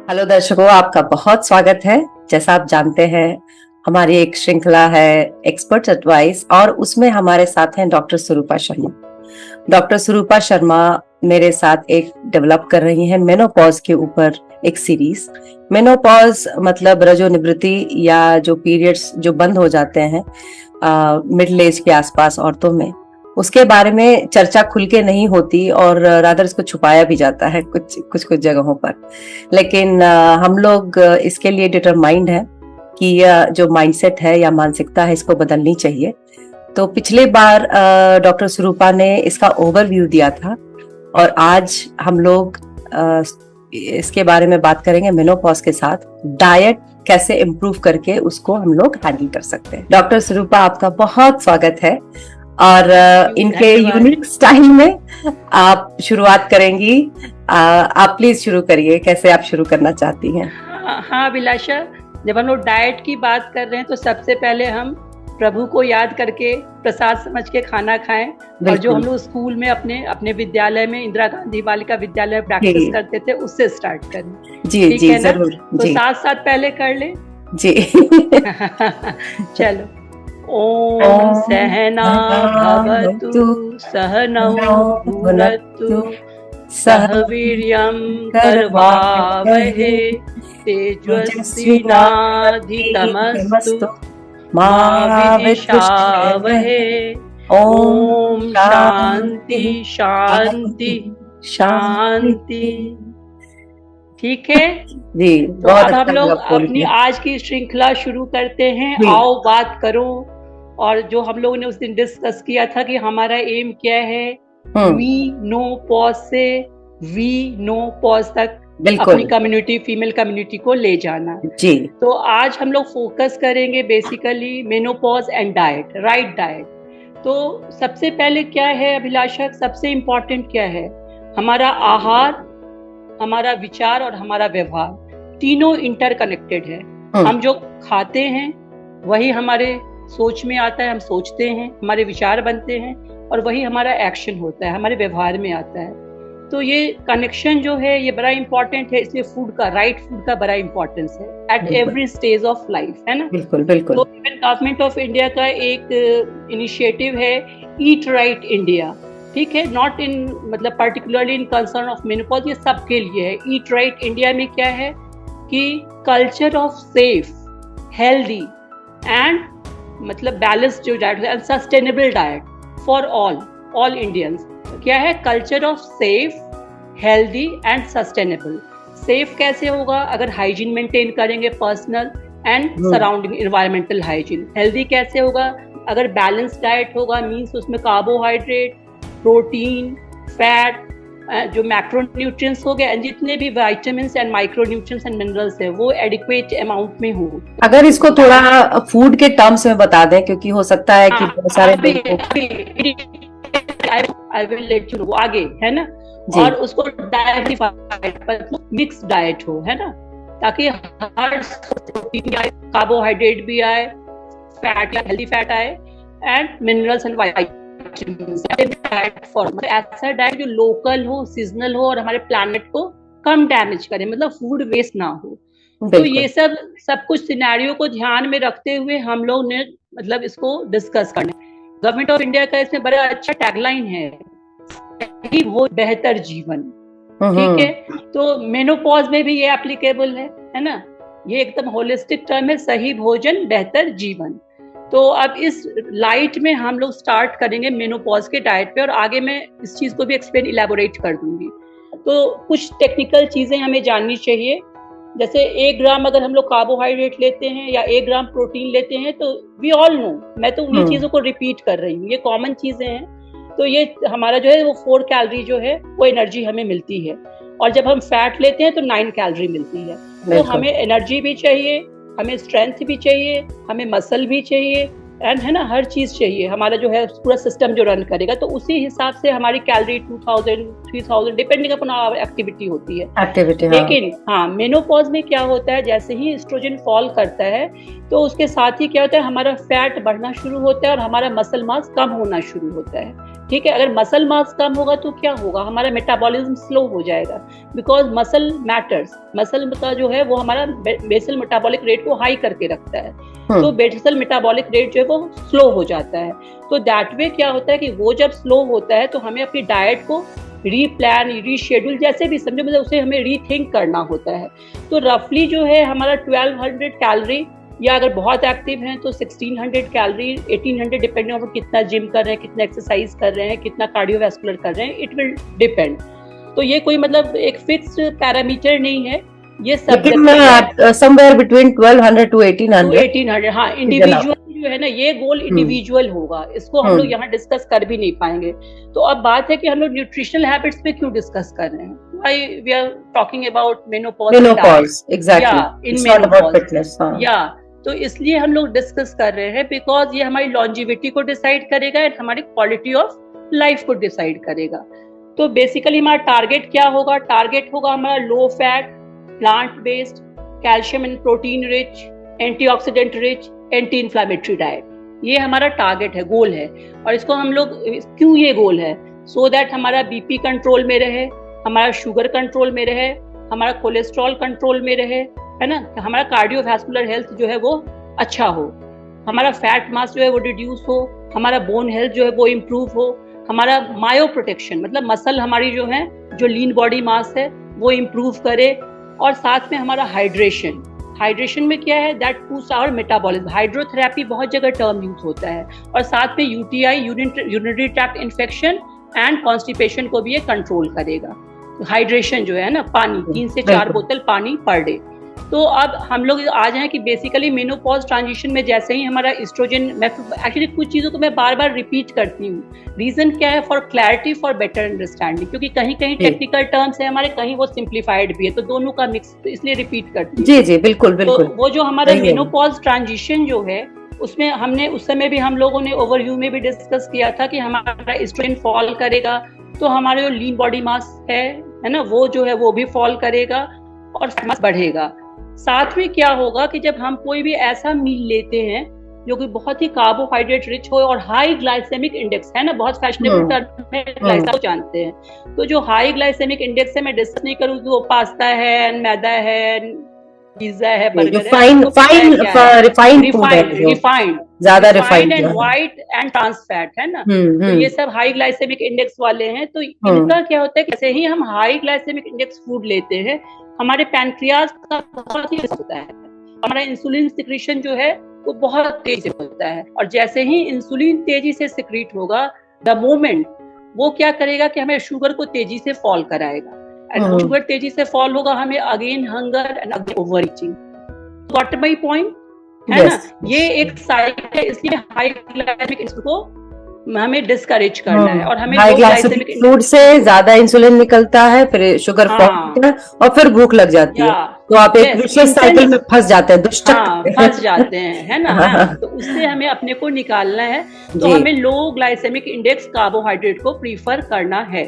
Hello दर्शकों, आपका बहुत स्वागत है। जैसा आप जानते हैं, हमारी एक श्रृंखला है एक्सपर्ट एडवाइस और उसमें हमारे साथ हैं डॉक्टर स्वरूपा शर्मा। डॉक्टर स्वरूपा शर्मा मेरे साथ एक डेवलप कर रही हैं मेनोपॉज के ऊपर एक सीरीज। मेनोपॉज मतलब रजोनिवृत्ति या जो पीरियड्स जो बंद हो जाते हैं मिडिल एज के आसपास औरतों में, उसके बारे में चर्चा खुल के नहीं होती और रादर इसको छुपाया भी जाता है कुछ जगहों पर। लेकिन हम लोग इसके लिए डिटरमाइंड है कि यह जो माइंडसेट है या मानसिकता है इसको बदलनी चाहिए। तो पिछले बार डॉक्टर स्वरूपा ने इसका ओवरव्यू दिया था और आज हम लोग इसके बारे में बात करेंगे मेनोपॉज के साथ डाइट कैसे इम्प्रूव करके उसको हम लोग हैंडल कर सकते हैं। डॉक्टर स्वरूपा, आपका बहुत स्वागत है और इनके यूनिक स्टाइल में आप शुरुआत करेंगी। आप प्लीज शुरू करिए, कैसे आप शुरू करना चाहती हैं? हाँ अभिलाषा, जब हम लोग डाइट की बात कर रहे हैं तो सबसे पहले हम प्रभु को याद करके प्रसाद समझ के खाना खाएं। और जो हम लोग स्कूल में अपने विद्यालय में इंदिरा गांधी बालिका विद्यालय में प्रैक्टिस करते थे उससे स्टार्ट करें। जी जी जरूर। तो साथ साथ पहले कर ले जी। चलो। ओम सहना भवतु सहनौ भुनक्तु सह वीर्यं करवावहे तेजस्विनाधितमस्तु मा विद्विषावहे। ओम शांति शांति शांति। ठीक है जी। तो अब हम लोग अपनी आज की श्रृंखला शुरू करते हैं। आओ बात करो। और जो हम लोगों ने उस दिन डिस्कस किया था कि हमारा एम क्या है, वी नो पॉज से वी नो पॉज तक अपनी कम्युनिटी, फीमेल कम्युनिटी को ले जाना जी। तो आज हम लोग फोकस करेंगे basically menopause and diet, right diet. तो सबसे पहले क्या है अभिलाषा, सबसे इम्पोर्टेंट क्या है? हमारा आहार, हमारा विचार और हमारा व्यवहार तीनों इंटरकनेक्टेड है। हम जो खाते हैं वही हमारे सोच में आता है, हम सोचते हैं, हमारे विचार बनते हैं और वही हमारा एक्शन होता है, हमारे व्यवहार में आता है। तो ये कनेक्शन जो है ये बड़ा इंपॉर्टेंट है, इसलिए फूड का, राइट फूड का बड़ा इंपॉर्टेंस है at every stage of life, है ना? बिल्कुल बिल्कुल। तो गवर्नमेंट ऑफ इंडिया का एक इनिशिएटिव है ईट राइट इंडिया, ठीक है? नॉट इन मतलब particularly in concern of menopause, ये सबके लिए है। ईट राइट इंडिया में क्या है कि culture of safe, healthy and मतलब बैलेंस जो डाइट है, sustainable diet for all Indians. क्या है? Culture of safe, healthy and sustainable. Safe कैसे होगा? अगर हाइजीन मेंटेन करेंगे, personal and surrounding environmental hygiene. Healthy कैसे होगा? अगर बैलेंस डाइट होगा, मीन्स उसमें कार्बोहाइड्रेट, प्रोटीन, फैट, जो मैक्रोन्यूट्रिएंट्स हो गए, जितने भी vitamins and micronutrients and minerals है वो एडिक्वेट अमाउंट में हो। अगर इसको थोड़ा फूड के टर्म्स में बता दें, क्योंकि हो सकता है कि बहुत सारे I will let you know आगे, है ना? और उसको डाइवर्सिफाइड मिक्स डाइट हो, है ना? ताकि हर प्रोटीन आए, कार्बोहाइड्रेट भी आए, फैट या हेल्दी फैट आए एंड मिनरल्स एंड फॉर्म। ऐसा डाइट जो लोकल हो, सीजनल हो और हमारे प्लैनेट को कम डैमेज करे, मतलब फूड वेस्ट ना हो। तो ये सब कुछ सिनेरियो को ध्यान में रखते हुए हम लोग ने मतलब इसको डिस्कस करना। गवर्नमेंट ऑफ इंडिया का इसमें बड़ा अच्छा टैगलाइन है, वो बेहतर जीवन, ठीक है? तो मेनोपॉज में भी ये एप्लीकेबल है ना? ये एकदम होलिस्टिक टर्म है, सही भोजन बेहतर जीवन। तो अब इस लाइट में हम लोग स्टार्ट करेंगे मेनोपॉज के डाइट पे और आगे मैं इस चीज को भी एक्सप्लेन इलेबोरेट कर दूंगी। तो कुछ टेक्निकल चीजें हमें जाननी चाहिए। जैसे 1 ग्राम अगर हम लोग कार्बोहाइड्रेट लेते हैं या 1 ग्राम प्रोटीन लेते हैं तो वी ऑल नो, मैं तो उन्हीं चीजों को रिपीट कर रही हूँ, ये कॉमन चीजें हैं। तो ये हमारा जो है वो 4 कैलोरी जो है वो एनर्जी हमें मिलती है। और जब हम फैट लेते हैं तो 9 कैलोरी मिलती है। तो हमें एनर्जी भी चाहिए, हमें स्ट्रेंथ भी चाहिए, हमें मसल भी चाहिए एंड है ना, हर चीज चाहिए। हमारा जो है पूरा सिस्टम जो रन करेगा तो उसी हिसाब से हमारी calorie 2000 3000 depending upon our activity होती है। लेकिन हाँ, मेनोपॉज में क्या होता है, जैसे ही एस्ट्रोजन फॉल करता है तो उसके साथ ही क्या होता है, हमारा फैट बढ़ना शुरू होता है और हमारा मसल मास कम होना शुरू होता है। ठीक है। अगर मसल मास कम होगा तो क्या होगा, हमारा मेटाबॉलिज्म स्लो हो जाएगा, बिकॉज मसल मैटर्स। मसल का जो है वो हमारा बेसल मेटाबॉलिक रेट को हाई करके रखता है, तो बेसल मेटाबॉलिक रेट जो है वो स्लो हो जाता है। तो दैट वे क्या होता है कि वो जब स्लो होता है तो हमें अपनी डाइट को रीप्लान, रीशेड्यूल, जैसे भी समझो, मतलब उसे हमें रीथिंक करना होता है। तो रफली जो है हमारा 1200 कैलोरी, या अगर बहुत एक्टिव हैं तो 1600 कैलोरी, 1800, डिपेंडिंग ऑन कितना जिम कर रहे हैं, कितना एक्सरसाइज कर रहे हैं, कितना कार्डियोवैस्कुलर कर रहे हैं, इट विल डिपेंड। तो ये कोई मतलब एक फिक्स्ड पैरामीटर नहीं है, ये सब समवेयर बिटवीन 1200 to 1800। हाँ, इंडिविजुअल जो है ना, ये गोल इंडिविजुअल होगा, इसको हम लोग यहाँ डिस्कस कर भी नहीं पाएंगे। तो अब बात है कि हम लोग न्यूट्रिशनल हैबिट्स पे क्यों डिस्कस कर रहे हैं, why we are talking about menopause, exactly, it's not about fitness. या तो इसलिए हम लोग डिस्कस कर रहे हैं, बिकॉज ये हमारी लॉन्जिविटी को डिसाइड करेगा एंड हमारी क्वालिटी ऑफ लाइफ को डिसाइड करेगा। तो बेसिकली हमारा टारगेट क्या होगा, टारगेट होगा हमारा low fat, plant based, calcium and protein rich, antioxidant rich, anti inflammatory diet. ये हमारा टारगेट है, गोल है। और इसको हम लोग, क्यों ये गोल है, सो दैट हमारा बीपी कंट्रोल में रहे, हमारा शुगर कंट्रोल में रहे, हमारा कोलेस्ट्रॉल कंट्रोल में रहे, है ना, हमारा कार्डियोवैस्कुलर हेल्थ जो है वो अच्छा हो, हमारा फैट मास जो है वो रिड्यूस हो, हमारा बोन हेल्थ जो है वो इम्प्रूव हो, हमारा मायो प्रोटेक्शन, मतलब मसल हमारी जो है, जो लीन बॉडी मास है वो इम्प्रूव करे, और साथ में हमारा हाइड्रेशन। हाइड्रेशन में क्या है, that boost our metabolism. Hydrotherapy बहुत जगह टर्म यूज होता है, और साथ में UTI, urinary tract infection and constipation को भी ये कंट्रोल करेगा। हाइड्रेशन जो है ना, पानी, 3 से 4 बोतल पानी पर डे। तो अब हम लोग आ जाएं कि बेसिकली मेनोपॉज ट्रांजिशन में जैसे ही हमारा एस्ट्रोजन, मैं एक्चुअली कुछ चीज़ों को मैं बार बार रिपीट करती हूँ, रीजन क्या है, for clarity, for better understanding, क्योंकि कहीं कहीं टेक्निकल टर्म्स है हमारे, कहीं वो सिंप्लीफाइड भी है, तो दोनों का मिक्स, तो इसलिए रिपीट करती हूँ। जी जी, बिल्कुल बिल्कुल। तो वो जो हमारा मेनोपॉज ट्रांजिशन जो है, उसमें हमने उस समय भी हम लोगों ने ओवरव्यू में भी डिस्कस किया था कि हमारा एस्ट्रोजन फॉल करेगा तो हमारे जो लीन बॉडी मास है ना, वो जो है वो भी फॉल करेगा और मास बढ़ेगा। साथ में क्या होगा कि जब हम कोई भी ऐसा मील लेते हैं जो कि बहुत ही कार्बोहाइड्रेट रिच हो और हाई ग्लाइसेमिक इंडेक्स है ना, बहुत फैशनेबल टर्म है, ग्लाइसा जानते हैं, तो जो हाई ग्लाइसेमिक इंडेक्स है, मैं डिस्कस नहीं करूँ कि वो पास्ता है, मैदा है, पिज्जा है, बर्गर है, रिफाइंड, ज्यादा refined and white and trans fat है ना, तो ये सब हाई ग्लाइसेमिक इंडेक्स वाले हैं। तो इनका क्या होता है, कैसे ही हम हाई ग्लाइसेमिक इंडेक्स फूड लेते हैं, हमारे पैनक्रियाज का बहुत ही होता है, हमारा इंसुलिन सिक्रीशन जो है वो बहुत तेज होता है, और जैसे ही इंसुलिन तेजी से सिक्रीट होगा, द मोमेंट वो क्या करेगा कि हमें शुगर को तेजी से फॉल कराएगा, एंड शुगर तेजी से फॉल होगा, हमें again hunger and again over eating. Got my point है ना, ये एक साइकिल है, इसलिए हाई ग्लाइसेमिक इंडेक्स को हमें डिस्करेज करना है, और हमें ग्लाइसेमिक फूड से ज्यादा इंसुलिन निकलता है, फिर शुगर फॉल और फिर भूख लग जाती है, तो आप एक विशियस साइकिल में फंस जाते हैं, फंस जाते हैं, है ना। तो उससे हमें अपने को निकालना है, तो हमें लो ग्लाइसेमिक इंडेक्स कार्बोहाइड्रेट को प्रीफर करना है,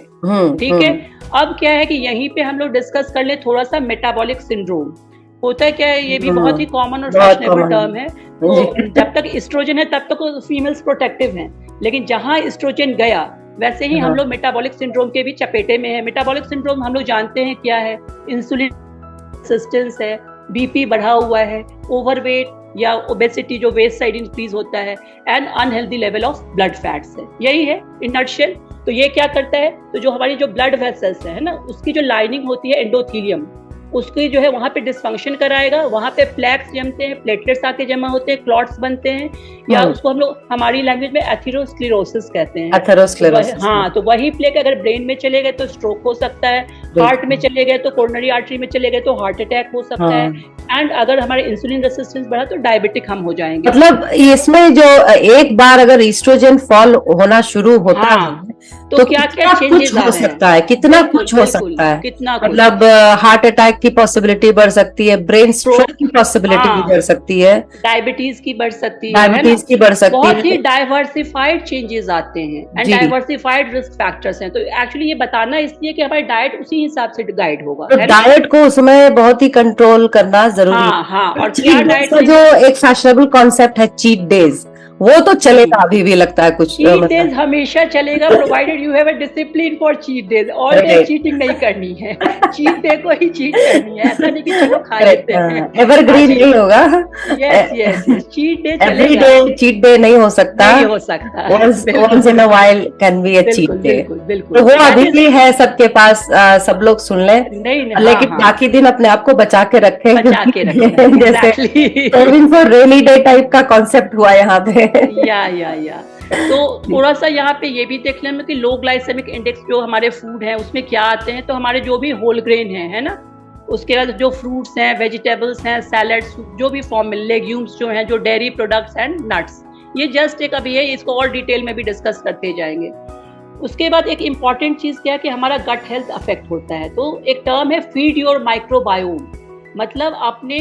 ठीक है। अब क्या है कि यहीं पे हम लोग डिस्कस कर ले थोड़ा सा मेटाबॉलिक सिंड्रोम होता है क्या है, ये भी बहुत ही कॉमन और फैशनेबल टर्म है। तो जब तक एस्ट्रोजन है तब तक फीमेल्स प्रोटेक्टिव हैं, लेकिन जहां एस्ट्रोजन गया वैसे ही हम लोग मेटाबॉलिक सिंड्रोम के भी चपेटे में है। मेटाबॉलिक सिंड्रोम हम लोग जानते हैं क्या है, इंसुलिन रेजिस्टेंस है, बीपी बढ़ा हुआ है, ओवरवेट या ओबेसिटी जो वेस्ट साइड इंक्रीज होता है, and unhealthy level of blood fats है, यही है इन नटशेल। तो ये क्या करता है, तो जो हमारी जो ब्लड वेसल्स है ना, उसकी जो लाइनिंग होती है एंडोथीलियम, उसकी जो है वहां पे डिस्फंक्शन कराएगा, वहां पे प्लेक्स जमते हैं, प्लेटलेट्स आके जमा होते हैं, क्लॉट्स बनते हैं, या उसको हम लोग हमारी लैंग्वेज में एथेरोस्क्लेरोसिस कहते हैं। एथेरोस्क्लेरोसिस, हाँ, तो वही प्लेग अगर ब्रेन में चले गए तो स्ट्रोक हो सकता है, हार्ट में चले गए तो कोरोनरी आर्टरी में चले गए तो हार्ट अटैक हो सकता है, एंड अगर हमारे इंसुलिन रेजिस्टेंस बढ़ा तो डायबिटिक हम हो जाएंगे। मतलब इसमें जो एक बार अगर एस्ट्रोजन फॉल होना शुरू होता है तो क्या क्या कुछ हो सकता है, कितना कुछ हो सकता है, कितना मतलब हार्ट अटैक की पॉसिबिलिटी बढ़ सकती है, ब्रेन स्ट्रोक की पॉसिबिलिटी भी बढ़ सकती है, डायबिटीज की बढ़ सकती है, डायबिटीज की बढ़ सकती है, बहुत ही डाइवर्सिफाइड चेंजेस आते हैं एंड डाइवर्सिफाइड रिस्क फैक्टर्स हैं। तो एक्चुअली ये बताना इसलिए कि हमारी डाइट उसी हिसाब से गाइड होगा, तो डाइट को उसमें बहुत ही कंट्रोल करना जरूरी है। और क्या डाइट जो एक फैशनेबल कॉन्सेप्ट है चीट डेज, वो तो चलेगा अभी भी लगता है कुछ चीट डेज हमेशा चलेगा, provided you have a discipline for cheat days. All day cheating नहीं करनी है, चीट डे को ही चीट करनी है, ऐसा नहीं कि चलो खा लेते हैं। एवरग्रीन नहीं होगा। Yes yes yes, cheat day चलेगा, एवरी डे चीट डे नहीं हो सकता, नहीं हो सकता। once in a while can be a cheat day। बिल्कुल बिल्कुल, तो वो अभी भी है सबके पास, सब लोग सुन ले, लेकिन बाकी दिन अपने आप को बचा के रखें, जैसे saving for rainy day type का कॉन्सेप्ट हुआ यहाँ पे। या तो थोड़ा सा यहाँ पे ये भी देख लें कि लो ग्लाइसेमिक इंडेक्स जो हमारे फूड है उसमें क्या आते हैं। तो हमारे जो भी होल ग्रेन है ना, उसके बाद जो फ्रूट्स हैं, वेजिटेबल्स हैं, सैलड्स, जो भी फॉर्म में लेग्यूम्स जो हैं, जो डेयरी प्रोडक्ट्स एंड नट्स, ये जस्ट एक अभी है, इसको और डिटेल में भी डिस्कस करते जाएंगे। उसके बाद एक इम्पॉर्टेंट चीज़ क्या है कि हमारा गट हेल्थ अफेक्ट होता है। तो एक टर्म है फीड योर माइक्रोबायोम, मतलब अपने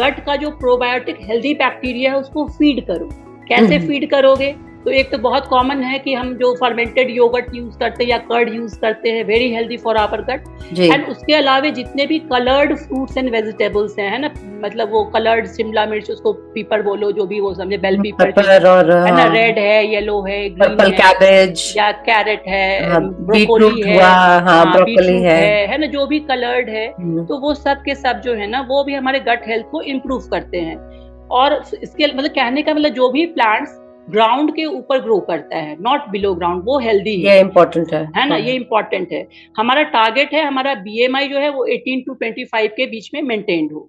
गट का जो प्रोबायोटिक हेल्दी बैक्टीरिया है उसको फीड करो। कैसे फीड करोगे? तो एक तो बहुत कॉमन है कि हम जो फर्मेंटेड योगर्ट यूज करते हैं या कर्ड यूज करते हैं, very healthy for our gut. And उसके अलावा जितने भी कलर्ड फ्रूट्स एंड वेजिटेबल्स हैं, है ना, मतलब वो कलर्ड शिमला मिर्च, उसको पीपर बोलो, जो भी वो समझे, बेल पीपर है ना, रेड है, येलो है, ग्रीन कैबेज या कैरेट है, ब्रोकोली है ना, जो भी कलर्ड है, तो वो सब के सब जो है ना, वो भी हमारे गट हेल्थ को इम्प्रूव करते हैं। और इसके मतलब कहने का मतलब जो भी प्लांट्स ग्राउंड के ऊपर ग्रो करता है, नॉट बिलो ग्राउंड, वो हेल्दी है। ये इम्पोर्टेंट है ना, ये इम्पोर्टेंट है। हमारा टारगेट है, हमारा BMI जो है वो 18 to 25 के बीच में मेंटेन हो।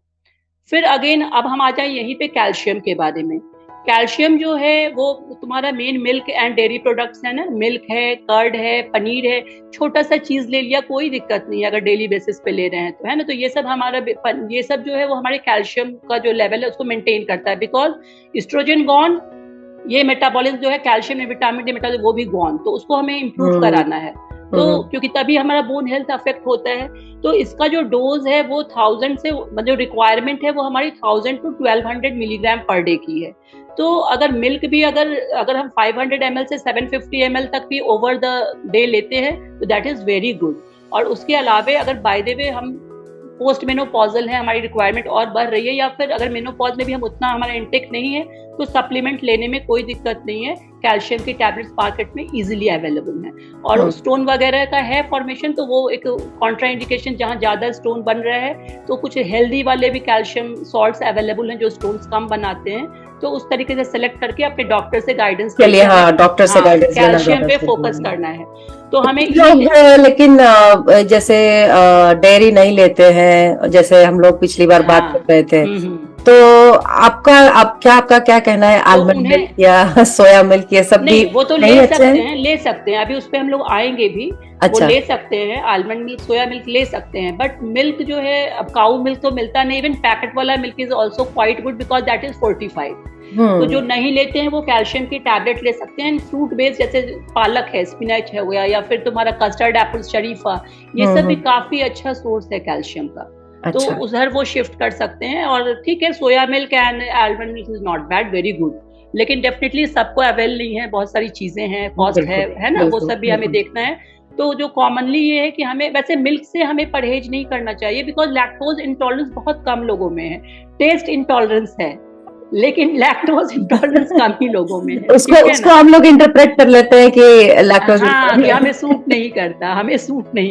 फिर अगेन अब हम आ जाए यहीं पे कैल्शियम के बारे में। कैल्शियम जो है वो तुम्हारा main milk and dairy products है ना, मिल्क है, कर्ड है, पनीर है, छोटा सा चीज ले लिया कोई दिक्कत नहीं है अगर डेली बेसिस पे ले रहे हैं तो, है ना। तो ये सब हमारा, ये सब जो है वो हमारे कैल्शियम का जो लेवल है उसको मेंटेन करता है। बिकॉज एस्ट्रोजन गॉन, ये मेटाबॉलिज्म जो है कैल्शियम में, विटामिन डी मेटाबॉलिज्म वो भी गॉन, तो उसको हमें इम्प्रूव कराना है। तो क्योंकि तभी हमारा बोन हेल्थ अफेक्ट होता है। तो इसका जो डोज है वो 1000 से, मतलब रिक्वायरमेंट है वो हमारी 1000 to 1200 मिलीग्राम पर डे की है। तो अगर मिल्क भी अगर हम 500 ml से 750 ml तक भी ओवर द डे लेते हैं तो दैट इज वेरी गुड। और उसके अलावे अगर बाय द वे हम पोस्ट मेनोपॉजल है, हमारी रिक्वायरमेंट और बढ़ रही है, या फिर अगर मेनोपॉज में भी हम उतना हमारा इंटेक नहीं है तो सप्लीमेंट लेने में कोई दिक्कत नहीं है। कैल्शियम की टैबलेट्स मार्केट में इजीली अवेलेबल है। और स्टोन वगैरह का है फॉर्मेशन, तो वो एक कॉन्ट्रा इंडिकेशन, जहाँ ज्यादा स्टोन बन रहा है तो कुछ हेल्दी वाले भी कैल्शियम सॉल्ट्स अवेलेबल हैं जो स्टोन्स कम बनाते हैं। तो उस तरीके से सेलेक्ट करके अपने डॉक्टर से गाइडेंस के लिए, डॉक्टर से गाइडेंस कैल्शियम पे फोकस करना है। तो हमें लेकिन जैसे डेयरी नहीं लेते हैं, जैसे हम लोग पिछली बार बात कर रहे थे, तो आपका क्या कहना है? आलमंड मिल्क या सोया मिल्क, ये सब भी वो तो ले सकते हैं। अभी उस पे हम लोग आएंगे भी। अच्छा। वो ले सकते हैं, आलमंड मिल्क, सोया मिल्क ले सकते हैं। बट मिल्क जो है, अब काऊ मिल्क तो मिलता नहीं, इवन पैकेट वाला milk is also quite good because that is fortified. तो जो नहीं लेते हैं वो कैल्शियम की टैबलेट ले सकते हैं। फ्रूट बेस्ड जैसे पालक है, स्पिनच है गया, या फिर तुम्हारा कस्टर्ड एप्पल, शरीफा, ये सब भी काफी अच्छा सोर्स है कैल्शियम का। अच्छा। तो उधर वो शिफ्ट कर सकते हैं। और ठीक है, soya milk and almond milk is not bad, very good, लेकिन डेफिनेटली सबको अवेल नहीं है, बहुत सारी चीजें हैं, कॉस्ट है ना, वो सब भी हमें देखना है। तो जो कॉमनली ये है कि हमें वैसे मिल्क से हमें परहेज नहीं करना चाहिए बिकॉज लैक्टोज इंटॉलरेंस बहुत कम लोगों में है। टेस्ट इंटॉलरेंस है लेकिन लैक्टोज इंटॉलरेंस कम ही लोगों में है। उसको हम लोग इंटरप्रेट कर लेते हैं कि लैक्टोज, कि हमें सूट नहीं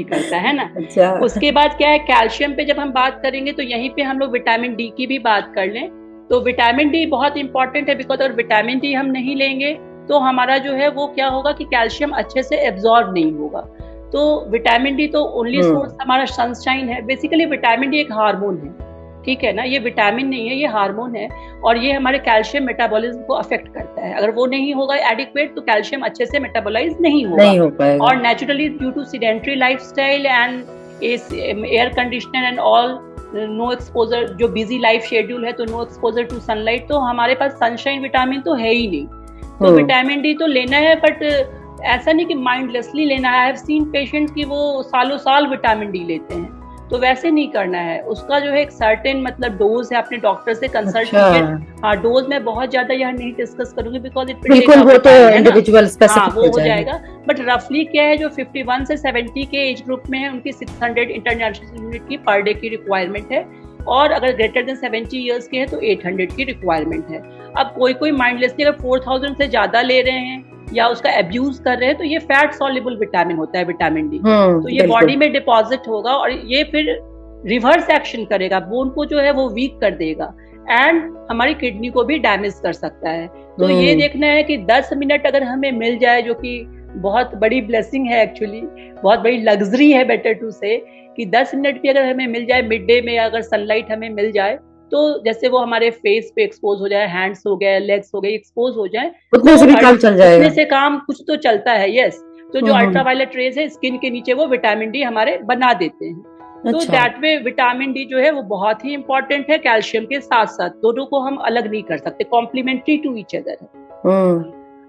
करता, है ना। अच्छा। उसके बाद क्या है, कैल्शियम पे जब हम बात करेंगे तो यहीं पे हम लोग विटामिन डी की भी बात कर लें। तो विटामिन डी बहुत इंपॉर्टेंट है बिकॉज अगर विटामिन डी हम नहीं लेंगे तो हमारा जो है वो क्या होगा कि कैल्शियम अच्छे से एब्जॉर्ब नहीं होगा। तो विटामिन डी तो ओनली सोर्स हमारा सनशाइन है। बेसिकली विटामिन डी एक हार्मोन है, ठीक है ना, ये विटामिन नहीं है, ये हार्मोन है। और ये हमारे कैल्शियम मेटाबॉलिज्म को अफेक्ट करता है। अगर वो नहीं होगा एडिक्वेट तो कैल्शियम अच्छे से मेटाबोलाइज नहीं होगा। और naturally due to sedentary lifestyle and air conditioner and all, no exposure, जो बिजी लाइफ शेड्यूल है, तो नो एक्सपोजर टू सनलाइट, तो हमारे पास सनशाइन विटामिन तो है ही नहीं। तो विटामिन डी तो लेना है, बट ऐसा नहीं कि माइंडलेसली लेना है। आई हैव सीन पेशेंट्स की वो सालों साल विटामिन डी लेते हैं, तो वैसे नहीं करना है। उसका जो है एक सर्टेन मतलब डोज है, अपने डॉक्टर से कंसल्ट कीजिए। हाँ, डोज में बहुत ज्यादा यहाँ नहीं डिस्कस करूंगी बिकॉज इट वो तो इंडिविजुअल स्पेसिफिक वो हो जाएगा। बट रफली क्या है, जो 51 से 70 के एज ग्रुप में है उनकी 600 इंटरनेशनल यूनिट की पर डे की रिक्वायरमेंट है। और अगर ग्रेटर देन 70 इयर्स के हैं तो 800 की रिक्वायरमेंट है। अब कोई माइंडलेसली अगर 4000 से ज्यादा ले रहे हैं या उसका एब्यूज कर रहे हैं तो ये फैट सॉल्युबल विटामिन होता है, विटामिन डी, तो ये बॉडी में डिपॉजिट होगा और ये फिर रिवर्स एक्शन करेगा, बोन को जो है वो वीक कर देगा एंड हमारी किडनी को भी डैमेज कर सकता है। तो ये देखना है कि 10 मिनट अगर हमें मिल जाए, जो कि बहुत बड़ी ब्लेसिंग है, एक्चुअली बहुत बड़ी लग्जरी है, बेटर टू से, कि 10 मिनट भी अगर हमें मिल जाए मिड डे में, अगर सनलाइट हमें मिल जाए, तो जैसे वो हमारे फेस पे एक्सपोज हो जाए, हैंड्स हो गए, लेग्स हो गए, एक्सपोज हो जाए, उतने से भी काम चल जाएगा, उतने से काम कुछ तो चलता है। यस, तो जो अल्ट्रावायलेट रेज है स्किन के नीचे वो विटामिन डी हमारे बना देते हैं। तो दैट वे विटामिन डी जो है वो बहुत ही इंपॉर्टेंट है, कैल्शियम के साथ साथ, दोनों को हम अलग नहीं कर सकते, कॉम्प्लीमेंट्री टू ईच अदर है।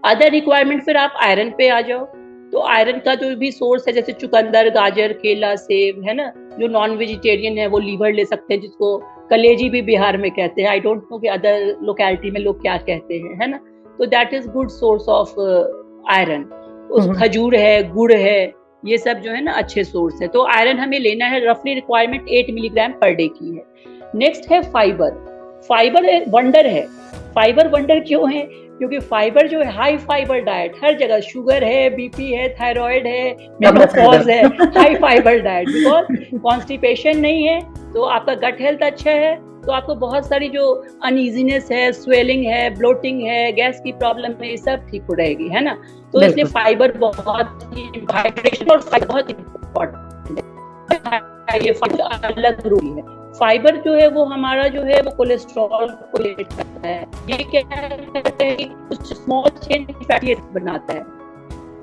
अदर रिक्वायरमेंट फिर आप आयरन पे आ जाओ, तो आयरन का जो भी सोर्स है, जैसे चुकंदर, गाजर, केला, सेब, है ना, जो नॉन वेजिटेरियन है वो लीवर ले सकते हैं, जिसको कलेजी भी बिहार में कहते हैं, आई डोंट नो कि अदर लोकेलिटी में लोग क्या कहते हैं, है ना, तो that is good source of iron. उस खजूर है, गुड़ है, ये सब जो है ना अच्छे सोर्स है। तो आयरन हमें लेना है, रफली रिक्वायरमेंट 8 मिलीग्राम पर डे की है। नेक्स्ट है फाइबर। फाइबर वंडर है। फाइबर वंडर क्यों है? क्योंकि फाइबर जो है, हाई फाइबर डाइट, हर जगह शुगर है, बीपी है, थायराइड है, मेनोपॉज है, high fibre diet, because constipation नहीं है तो आपका गट हेल्थ अच्छा है, तो आपको बहुत सारी जो अनइजीनेस है, स्वेलिंग है, ब्लोटिंग है, गैस की प्रॉब्लम है, ये सब ठीक हो रहेगी, है ना। तो इसलिए फाइबर बहुत ही, हाइड्रेशन और फाइबर बहुत इम्पोर्टेंट है, ये फाइबर अलग जरूरी है। फाइबर जो है वो हमारा जो है वो कोलेस्ट्रॉल को लेट करता है, ये क्या करता है, कुछ स्मॉल चेन फैटी एसिड बनाता है,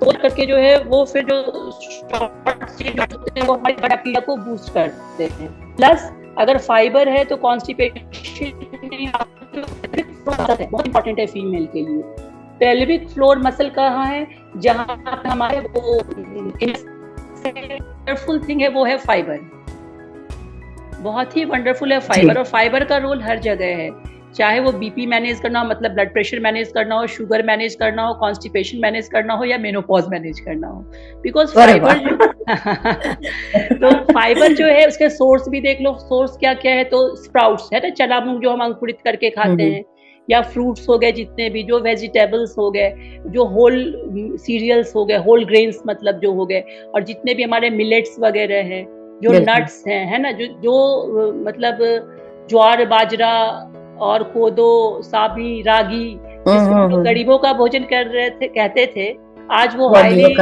तो करके जो है वो फिर जो शॉर्ट चेन होते हैं वो हमारी बैक्टीरिया को बूस्ट करते हैं। प्लस अगर फाइबर है तो कॉन्स्टिपेशन बहुत इंपॉर्टेंट है फीमेल के लिए। पेल्विक फ्लोर मसल कहाँ है? जहाँ हमारे वो वंडरफुल थिंग है वो है फाइबर, बहुत ही वंडरफुल है फाइबर। और फाइबर का रोल हर जगह है, चाहे वो बीपी मैनेज करना हो, मतलब ब्लड प्रेशर मैनेज करना हो, शुगर मैनेज करना हो, कॉन्स्टिपेशन मैनेज करना हो, या मेनोपॉज मैनेज करना हो, बिकॉज फाइबर तो फाइबर जो है उसके सोर्स भी देख लो, सोर्स क्या क्या है, तो स्प्राउट्स है ना, चना मूंग जो हम अंकुरित करके खाते हैं, या फ्रूट्स हो गए जितने भी, जो वेजिटेबल्स हो गए, जो होल सीरियल्स हो गए, होल ग्रेन्स मतलब जो हो गए, और जितने भी हमारे मिलेट्स वगैरह हैं, जो नट्स हैं, है ना, जो मतलब ज्वार, बाजरा और कोदो, साबी, रागी, जिसको गरीबों का भोजन कर रहे थे, कहते थे, आज वो highly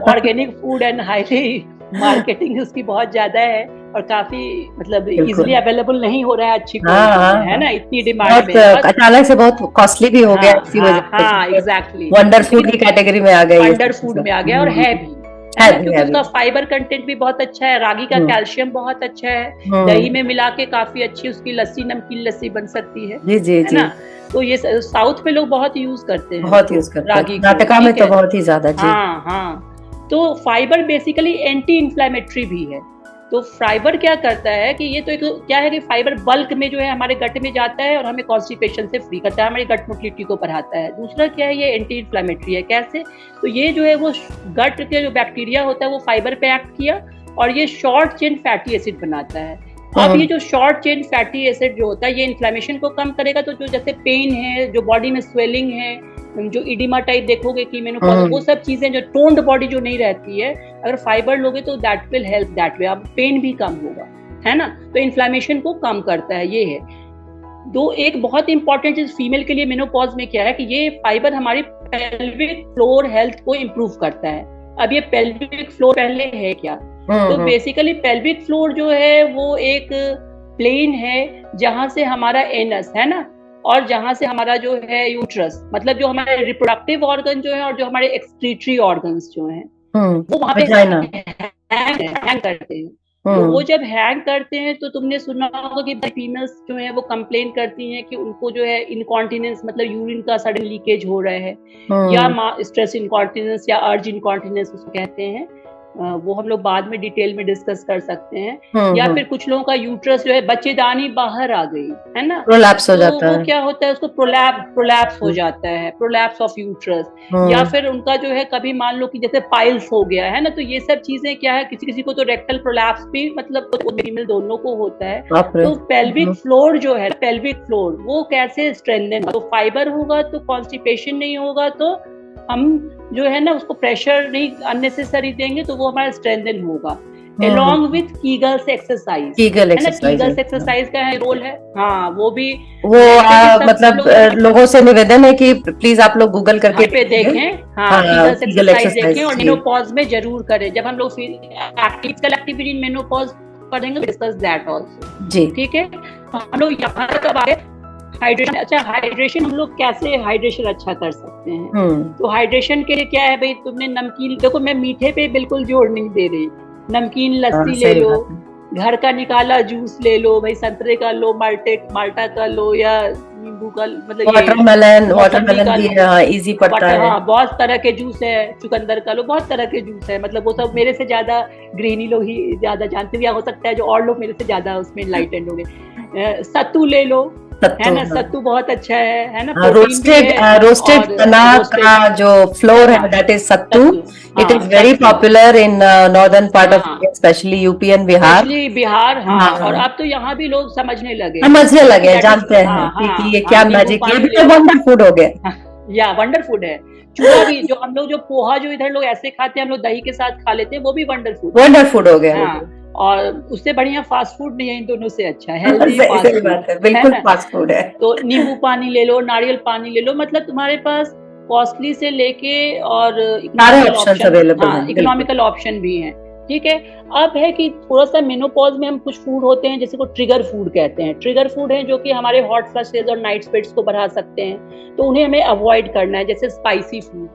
organic food and highly marketing उसकी बहुत ज्यादा है, और काफी मतलब इजीली अवेलेबल नहीं हो रहा है अच्छी क्वालिटी, है ना, इतनी डिमांड में, अचानक से बहुत कॉस्टली भी हो गया इसी वजह से। हाँ, एग्जैक्टली, वंडर फूड की कैटेगरी में आ गया, वंडर फूड में आ गया, और है भी, क्योंकि उसका फाइबर कंटेंट भी बहुत अच्छा है, रागी का कैल्शियम बहुत अच्छा है, दही में मिला के काफी अच्छी उसकी लस्सी, नमकीन लस्सी बन सकती है, है ना। तो ये साउथ में लोग बहुत यूज करते हैं, बहुत यूज करते हैं, रागी कर्नाटका में तो बहुत ही ज्यादा। हाँ, तो फाइबर बेसिकली एंटी इंफ्लेमेटरी भी है। तो फाइबर क्या करता है कि ये तो एक क्या है कि फाइबर बल्क में जो है हमारे गट में जाता है और हमें कॉन्स्टिपेशन से फ्री करता है, हमारी गट मोटिलिटी को बढ़ाता है। दूसरा क्या है, ये एंटी इन्फ्लेमेटरी है। कैसे? तो ये जो है वो गट के जो बैक्टीरिया होता है वो फाइबर पे एक्ट किया और ये शॉर्ट चेन फैटी एसिड बनाता है। अब ये जो शॉर्ट चेन फैटी एसिड जो होता है ये इन्फ्लेमेशन को कम करेगा। तो जो जैसे पेन है, जो बॉडी में स्वेलिंग है, जो इडिमा टाइप देखोगे कि मेनोपॉज, वो सब चीजें जो टोन्ड बॉडी जो नहीं रहती है, अगर फाइबर लोगे तो that will help that way, अब पेन भी कम होगा, है ना। तो इन्फ्लेमेशन को कम करता है, ये है। दो एक बहुत इंपॉर्टेंट चीज फीमेल के लिए मेनोपॉज में क्या है कि ये फाइबर हमारी पेल्विक फ्लोर हेल्थ को इम्प्रूव करता है। अब ये पेल्विक फ्लोर पहले है क्या? तो बेसिकली पेल्विक फ्लोर जो है वो एक प्लेन है जहां से हमारा एनस है ना, और जहां से हमारा जो है यूट्रस, मतलब जो हमारे रिप्रोडक्टिव ऑर्गन जो है और जो हमारे एक्सक्रीटरी ऑर्गन्स जो हैं वो वहां पे हैंग करते हैं। तो वो जब हैंग करते हैं तो तुमने सुना होगा कि फीमेल्स जो है वो कंप्लेन करती हैं कि उनको जो है इनकॉन्टिनेंस, मतलब यूरिन का सडन लीकेज हो रहा है, या स्ट्रेस इनकॉन्टिनेंस या अर्ज इनकॉन्टिनेंस उसको कहते हैं। वो हम लोग बाद में डिटेल में डिस्कस कर सकते हैं। या फिर कुछ लोगों का यूट्रस जो है बच्चेदानी बाहर आ गई है ना, प्रोलैप्स हो तो जाता वो है, क्या होता है, उसको प्रोलैप्स हो जाता है, प्रोलैप्स ऑफ यूट्रस। या फिर उनका जो है कभी मान लो कि जैसे पाइल्स हो गया है ना, तो ये सब चीजें क्या है, किसी किसी को तो रेक्टल प्रोलैप्स भी मतलब फीमेल दोनों को होता है। तो पेल्विक फ्लोर जो है, पेल्विक फ्लोर वो कैसे स्ट्रेंथन, तो फाइबर होगा तो कॉन्स्टिपेशन नहीं होगा, तो हम जो है ना उसको प्रेशर नहीं अननेसेसरी देंगे, तो वो हमारा स्ट्रेंथन होगा। along with Kegels exercise, Kegel है ना, एक्सरसाइज, Kegels exercise का है रोल है, हाँ वो भी वो मतलब लोगों से निवेदन है कि प्लीज आप लोग गूगल करके पे देखें, हाँ Kegels एक्सरसाइज देखें और मेनोपॉज में जरूर करें। जब हम लोग फिजिकल एक्टिविटी इन मेनोपॉज पढ़ेंगे डिस्कस दैट आल्सो जी, ठीक है। तो हम लोग यहाँ तक आए हाइड्रेशन। अच्छा, हाइड्रेशन हम लोग कैसे हाइड्रेशन अच्छा कर सकते हैं, तो हाइड्रेशन के लिए क्या है भाई, तुमने नमकीन, देखो मैं मीठे पे बिल्कुल जोर नहीं दे रही, नमकीन लस्सी ले लो, घर का निकाला जूस ले लो भाई, संतरे का लो, माल्टा का लो, या नींबू का, मतलब वाटरमेलन भी इजी पड़ता है। हाँ, बहुत तरह के जूस है, चुकंदर का लो, बहुत तरह के जूस है, मतलब वो सब मेरे से ज्यादा गृहिणी लोग ही ज्यादा जानते भी, हो सकता है जो और लोग मेरे से ज्यादा उसमें इनलाइटेंड होंगे। सत्तू ले लो, है ना, सत्तू बहुत अच्छा है ना, रोस्टेड चना का जो फ्लोर है that is sattu, it is very popular in northern part of India, specially UP and Bihar. हाँ, और अब तो यहाँ भी लोग समझने लगे, जानते हैं कि ये क्या मैजिक, ये भी वंडर फूड हो गया, या वंडर फूड है। चूड़ा भी जो हम लोग जो पोहा जो इधर लोग ऐसे खाते हैं, हम लोग दही के साथ खा लेते हैं, वो भी वंडर फूड हो गया। और उससे बढ़िया फास्ट फूड नहीं है, इन दोनों से अच्छा हेल्दी फास्ट फूड है। तो नींबू पानी ले लो, नारियल पानी ले लो, मतलब तुम्हारे पास कॉस्टली से लेके और इकोनॉमिकल ऑप्शन भी हैं, ठीक है। अब है कि थोड़ा सा मेनोपॉज में हम कुछ फूड होते हैं जिसे को ट्रिगर फूड कहते हैं। ट्रिगर फूड है जो कि हमारे हॉट फ्लशेज और नाइट स्वेट्स को बढ़ा सकते हैं, तो उन्हें हमें अवॉइड करना है। जैसे स्पाइसी फूड,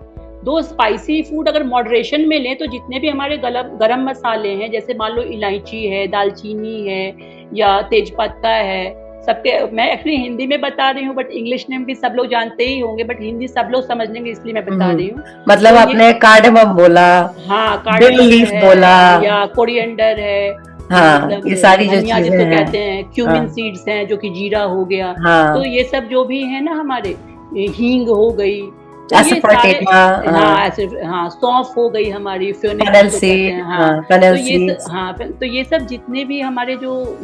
दो स्पाइसी फूड अगर मॉडरेशन में लें तो जितने भी हमारे गरम मसाले हैं, जैसे मान लो इलायची है, दालचीनी है या तेजपत्ता है, सबके मैं एक्चुअली हिंदी में बता रही हूँ, बट इंग्लिश नेम भी सब लोग जानते ही होंगे, बट हिंदी सब लोग समझ लेंगे इसलिए मैं बता रही हूँ। मतलब तो आपने कार्डेमम बोला, हाँ कार्डेमम बोला, या कोरिएंडर है, हाँ, मतलब ये सारी जो चीजें जिसको कहते हैं, क्यूमिन सीड्स हैं जो कि जीरा हो गया, तो ये सब जो भी है ना, हमारे हींग हो गई, सौंफ हो गई हमारी, तो ये सब जितने भी हमारे जो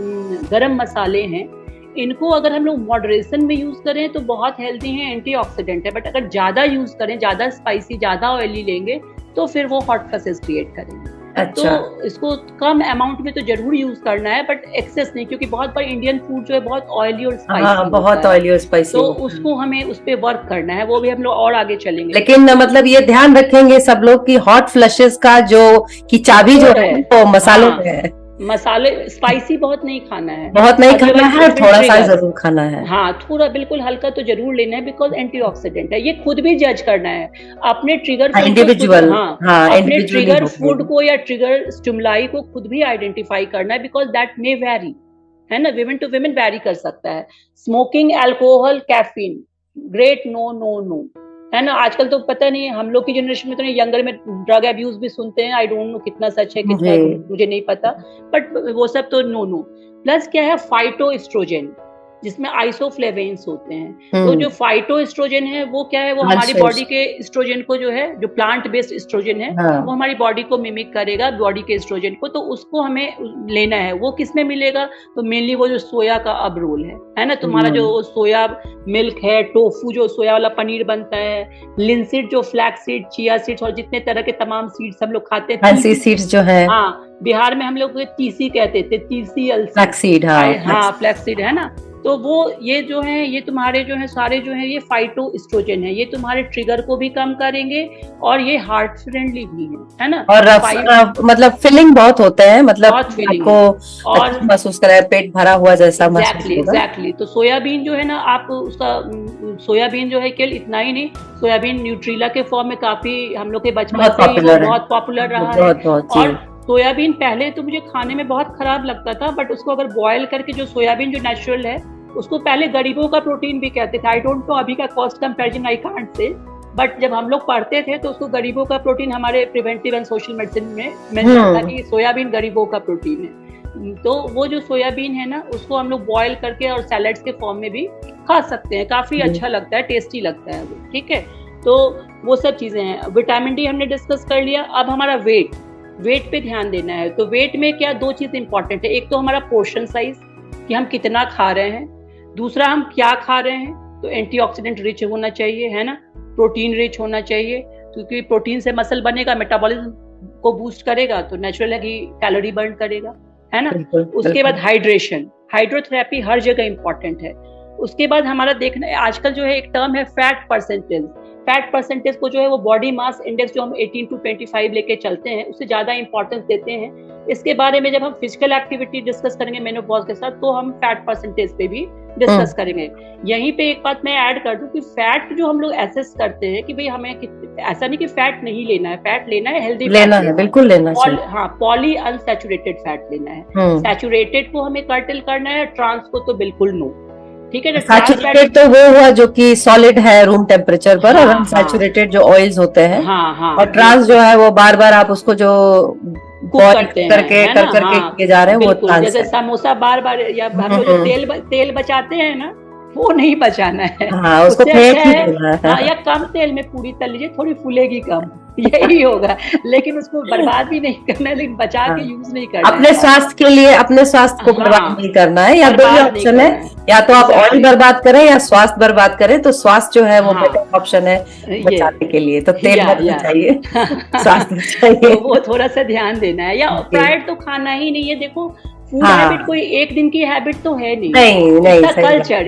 गरम मसाले हैं, इनको अगर हम लोग मॉडरेशन में यूज करें तो बहुत हेल्दी है, एंटीऑक्सीडेंट है। बट अगर ज्यादा यूज करें, ज्यादा स्पाइसी, ज्यादा ऑयली लेंगे, तो फिर वो हॉट फ्लशेस क्रिएट करेंगे। अच्छा। तो इसको कम अमाउंट में तो जरूर यूज करना है, बट एक्सेस नहीं, क्योंकि बहुत बार इंडियन फूड जो है बहुत ऑयली और स्पाइसी, बहुत ऑयली और स्पाइसी, तो उसको हमें उस पे वर्क करना है, वो भी हम लोग और आगे चलेंगे। लेकिन मतलब ये ध्यान रखेंगे सब लोग कि हॉट फ्लशेस का जो की चाबी जो है वो मसालों में है। मसाले स्पाइसी बहुत नहीं खाना है, बहुत नहीं खाना है, थोड़ा सा जरूर खाना है, हाँ थोड़ा बिल्कुल हल्का तो जरूर लेना है, बिकॉज एंटीऑक्सीडेंट है। ये खुद भी जज करना है अपने ट्रिगर इंडिविजुअल, अपने ट्रिगर फूड को या ट्रिगर स्टिमुलाई को खुद भी आइडेंटिफाई करना है, बिकॉज दैट मे वेरी, है ना, विमेन टू विमेन वेरी कर सकता है। Smoking, alcohol, caffeine, great no no no, है ना। आजकल तो पता नहीं, हम लोग की जनरेशन में तो नहीं, यंगर में ड्रग अब्यूज भी सुनते हैं, आई डोंट नो कितना सच है कितना मुझे नहीं पता, बट वो सब तो नो नो। प्लस क्या है, फाइटोएस्ट्रोजन, जिसमें आइसोफ्लेवेन्स होते हैं। तो जो फाइटोएस्ट्रोजन है वो क्या है, वो हमारी बॉडी के एस्ट्रोजन को जो है, जो प्लांट बेस्ड एस्ट्रोजन है, वो हमारी बॉडी को मिमिक करेगा, बॉडी के एस्ट्रोजन को, तो उसको हमें लेना है। वो किस में मिलेगा, तो मेनली वो जो सोया का अब रोल है ना, तुम्हारा जो सोया मिल्क है, टोफू जो सोया वाला पनीर बनता है, लिनसीड जो फ्लैक्स सीड, चिया सीड्स और जितने तरह के तमाम सीड्स हम लोग खाते हैं, सीड्स जो है, हाँ बिहार में हम लोग तीसी कहते थे, तीसी फ्लैक्सीड, हाँ फ्लैक्सीड, है ना। तो वो ये जो है, ये तुम्हारे जो है सारे जो है ये फाइटोएस्ट्रोजन है, ये तुम्हारे ट्रिगर को भी कम करेंगे और ये हार्ट फ्रेंडली भी है ना। और मतलब फीलिंग बहुत होते हैं, मतलब आपको और महसूस कराए, पेट भरा हुआ जैसा महसूस होगा। एग्जैक्टली। तो सोयाबीन जो है ना, आप उसका सोयाबीन जो है केवल इतना ही नहीं, सोयाबीन न्यूट्रीला के फॉर्म में काफी हम लोग के बचपन से बहुत पॉपुलर रहा है। और सोयाबीन पहले तो मुझे खाने में बहुत खराब लगता था, बट उसको अगर बॉयल करके, जो सोयाबीन जो नेचुरल है, उसको पहले गरीबों का प्रोटीन भी कहते थे। आई डोंट नो अभी का cost comparison, I can't say, but जब हम लोग पढ़ते थे तो उसको गरीबों का प्रोटीन, हमारे प्रिवेंटिव एंड सोशल मेडिसिन में मेंशन था कि सोयाबीन गरीबों का प्रोटीन है। तो वो जो सोयाबीन है ना, उसको हम लोग बॉयल करके और सैलेड्स के फॉर्म में भी खा सकते हैं, काफी अच्छा लगता है, टेस्टी लगता है वो, ठीक है। तो वो सब चीजें हैं। विटामिन डी हमने डिस्कस कर लिया। अब हमारा वेट पे ध्यान देना है। तो वेट में क्या दो चीज इंपॉर्टेंट है, एक तो हमारा पोर्शन साइज कि हम कितना खा रहे हैं, दूसरा हम क्या खा रहे हैं। तो एंटीऑक्सीडेंट रिच होना चाहिए, है ना, प्रोटीन रिच होना चाहिए, क्योंकि प्रोटीन से मसल बनेगा, मेटाबॉलिज्म को बूस्ट करेगा, तो नेचुरल है कि कैलोरी बर्न करेगा, है ना। उसके बाद हाइड्रेशन, हाइड्रोथेरेपी हर जगह इंपॉर्टेंट है। उसके बाद हमारा देखना है, आजकल जो है एक टर्म है फैट परसेंटेज। फैट परसेंटेज को जो है वो बॉडी मास इंडेक्स जो हम 18 to 25 लेके चलते हैं, उससे ज्यादा इंपॉर्टेंस देते हैं। इसके बारे में जब हम फिजिकल एक्टिविटी डिस्कस करेंगे मेनोपॉज के साथ, तो हम फैट परसेंटेज पे भी डिस्कस करेंगे। यहीं पे एक बात मैं ऐड कर दूं कि फैट जो हम लोग एसेस करते हैं कि भाई हमें ऐसा नहीं कि फैट नहीं लेना है, फैट लेना है, हेल्दी लेना है, बिल्कुल लेना है। हाँ, पॉली अनसैचुरेटेड फैट लेना है। सैचुरेटेड को हमें कर्टेल करना है, ट्रांस को तो बिल्कुल नो, ठीक है। सैचुरेटेड तो वो हुआ जो कि सॉलिड है रूम टेम्परेचर पर, और अनसैचुरेटेड जो ऑयल्स होते हैं, और ट्रांस जो है वो बार बार आप उसको जो करके किए जा रहे हैं, वो ट्रांस। जैसे समोसा बार बार या हम लोग जो तेल बचाते हैं ना, वो नहीं बचाना है। हाँ, उसको फेंक ही देना है। हाँ, या कम तेल में पूरी तल लीजिए, थोड़ी फूलेगी कम, यही होगा। लेकिन उसको बर्बाद भी नहीं करना है, लेकिन बचा के यूज नहीं करना है। अपने स्वास्थ्य के लिए अपने स्वास्थ्य को बर्बाद नहीं करना है। या दो ही ऑप्शन है, या तो आप ऑयल बर्बाद करें या स्वास्थ्य बर्बाद करें। तो स्वास्थ्य जो है वो बेटर ऑप्शन है बचाने के लिए। तो तेल मत चाहिए, स्वास्थ्य चाहिए, वो थोड़ा सा ध्यान देना है। या फ्राइड तो खाना ही नहीं है। देखो, फूड हैबिट कोई एक दिन की हैबिट तो है नहीं,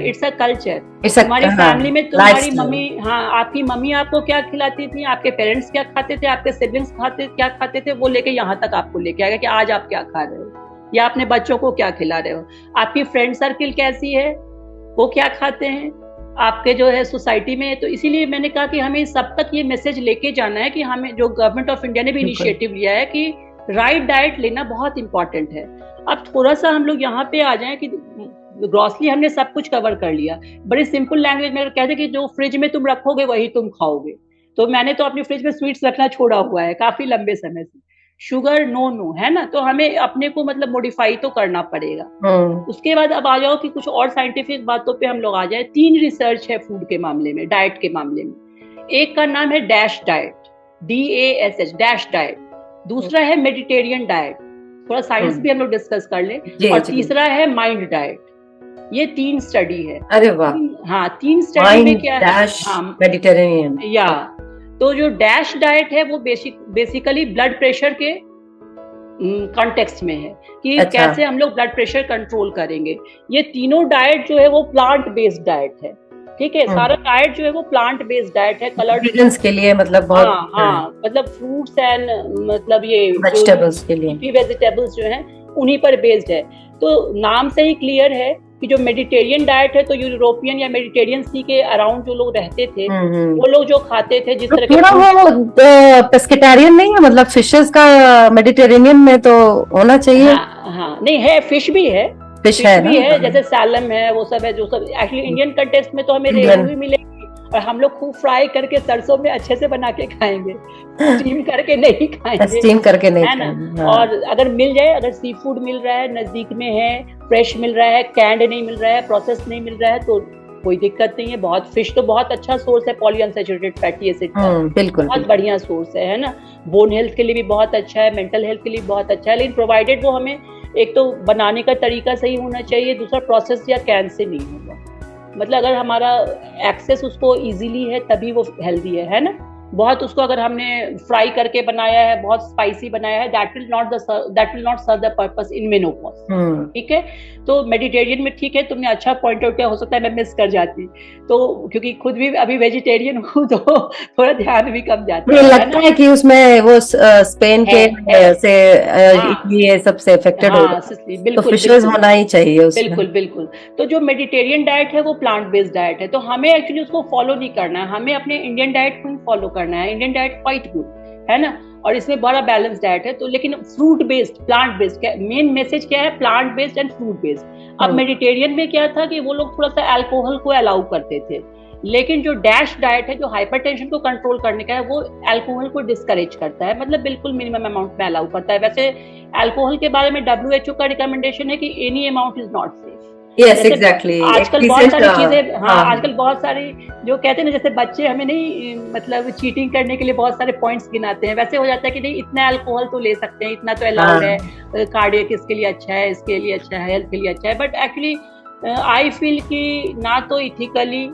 इट्स अ कल्चर। हमारी फैमिली में तुम्हारी मम्मी, हाँ, आपकी मम्मी आपको क्या खिलाती थी, आपके पेरेंट्स क्या खाते थे, आपके सिबलिंग्स क्या खाते थे, वो लेके यहाँ तक आपको लेके आएगा कि आज आप क्या खा रहे हो, या अपने बच्चों को क्या खिला रहे हो। आपकी फ्रेंड सर्किल कैसी है, वो क्या खाते हैं, आपके जो है सोसाइटी में। तो इसीलिए मैंने कहा कि हमें सब तक ये मैसेज लेके जाना है कि हमें, जो गवर्नमेंट ऑफ इंडिया ने भी इनिशिएटिव लिया है कि राइट डाइट लेना बहुत इंपॉर्टेंट है। अब थोड़ा सा हम लोग यहाँ पे आ जाएं कि ग्रॉसली हमने सब कुछ कवर कर लिया। बड़ी सिंपल लैंग्वेज में कहते कि जो फ्रिज में तुम रखोगे वही तुम खाओगे। तो मैंने तो अपनी फ्रिज में स्वीट्स रखना छोड़ा हुआ है काफी लंबे समय से। शुगर नो, है ना। तो हमें अपने को मतलब मॉडिफाई तो करना पड़ेगा। उसके बाद अब आ जाओ कि कुछ और साइंटिफिक बातों पे हम लोग आ जाए। 3 रिसर्च है फूड के मामले में, डाइट के मामले में। एक का नाम है dash diet, DASH, dash diet. दूसरा है मेडिटेरियन डाइट, थोड़ा साइंस भी हम लोग डिस्कस कर ले। और तीसरा है माइंड डाइट। ये 3 स्टडी है। अरे वाह। हाँ, 3 स्टडी में क्या है, मेडिटेरियन, या तो जो डैश डाइट है वो बेसिकली ब्लड प्रेशर के कॉन्टेक्स्ट में है कि कैसे हम लोग ब्लड प्रेशर कंट्रोल करेंगे। ये तीनों डाइट जो है वो प्लांट बेस्ड डाइट है, ठीक है। सारा डाइट जो है वो प्लांट बेस्ड डाइट है। कलर के लिए मतलब बहुत, हाँ, मतलब फ्रूट्स एंड मतलब ये वेजिटेबल्स के लिए, वेजिटेबल्स जो है उन्हीं पर बेस्ड है। तो नाम से ही क्लियर है कि जो मेडिटेरियन डाइट है, तो यूरोपियन या मेडिटेरियन सी के अराउंड जो लोग रहते थे, वो लोग जो खाते थे जिस तरह के, वो पेस्केटेरियन नहीं है, मतलब फिशेस का मेडिटेरेनियन में तो होना चाहिए। हाँ, नहीं है, फिश भी है, फिश भी है, जैसे सैलम है, वो सब है, जो सब एक्चुअली इंडियन कंटेक्स्ट में तो हमें रेहू ही मिलेगी। और हम लोग खूब फ्राई करके सरसों में अच्छे से बना के खाएंगे, स्टीम करके नहीं खाएंगे, स्टीम करके नहीं, है ना। और अगर मिल जाए, अगर सी फूड मिल रहा है, नजदीक में है, फ्रेश मिल रहा है, कैंड नहीं मिल रहा है, प्रोसेस नहीं मिल रहा है, तो कोई दिक्कत नहीं है। बहुत फिश तो बहुत अच्छा सोर्स है पॉलीअनसैचुरेटेड फैटी एसिड का, बिल्कुल बहुत बढ़िया सोर्स है ना। बोन हेल्थ के लिए भी बहुत अच्छा है, मेंटल हेल्थ के लिए बहुत अच्छा है। लेकिन प्रोवाइडेड वो हमें, एक तो बनाने का तरीका सही होना चाहिए, दूसरा प्रोसेस या कैन से नहीं होगा। मतलब अगर हमारा एक्सेस उसको इजीली है तभी वो हेल्दी है ना। बहुत उसको अगर हमने फ्राई करके बनाया है, बहुत स्पाइसी बनाया है, that will not serve the purpose in menopause, ठीक है। तो मेडिटेरियन में ठीक है, तुमने अच्छा पॉइंट आउट किया, हो सकता है मैं मिस कर जाती, तो क्योंकि खुद भी अभी वेजिटेरियन हूँ तो थोड़ा ध्यान भी कम जाता है। लगता है कि उसमें वो स्पेन के से ये सबसे अफेक्टेड होगा, तो फिशेस होना ही चाहिए उसमें। बिल्कुल। तो जो मेडिटेरियन डाइट है वो प्लांट बेस्ड डाइट है, तो हमें एक्चुअली उसको फॉलो नहीं करना है, हमें अपने इंडियन डाइट को ही फॉलो करना है। इंडियन डाइट क्वाइट गुड है ना, और इसमें बड़ा बैलेंस डाइट है। तो लेकिन fruit based, plant based, main message क्या है, plant based and fruit based. अब मेडिटेरियन में क्या था कि वो लोग थोड़ा सा अल्कोहल को अलाउ करते थे, लेकिन जो डैश डाइट है, जो हाइपरटेंशन को कंट्रोल करने का है, वो अल्कोहल को डिस्करेज करता है, मतलब बिल्कुल मिनिमम अमाउंट में अलाउ करता है। वैसे अल्कोहल के बारे में WHO का रिकमेंडेशन है कि any amount is not safe. Yes, exactly. आजकल बहुत सारी चीजें, हाँ आजकल बहुत सारी जो कहते हैं ना, जैसे बच्चे हमें नहीं मतलब चीटिंग करने के लिए बहुत सारे पॉइंट्स गिनाते हैं, वैसे हो जाता है कि नहीं इतना अल्कोहल तो ले सकते हैं, इतना तो अलाउड है, कार्डियक इसके लिए अच्छा है, इसके लिए अच्छा है, हेल्थ के लिए अच्छा है। बट एक्चुअली आई फील कि ना तो इथिकली,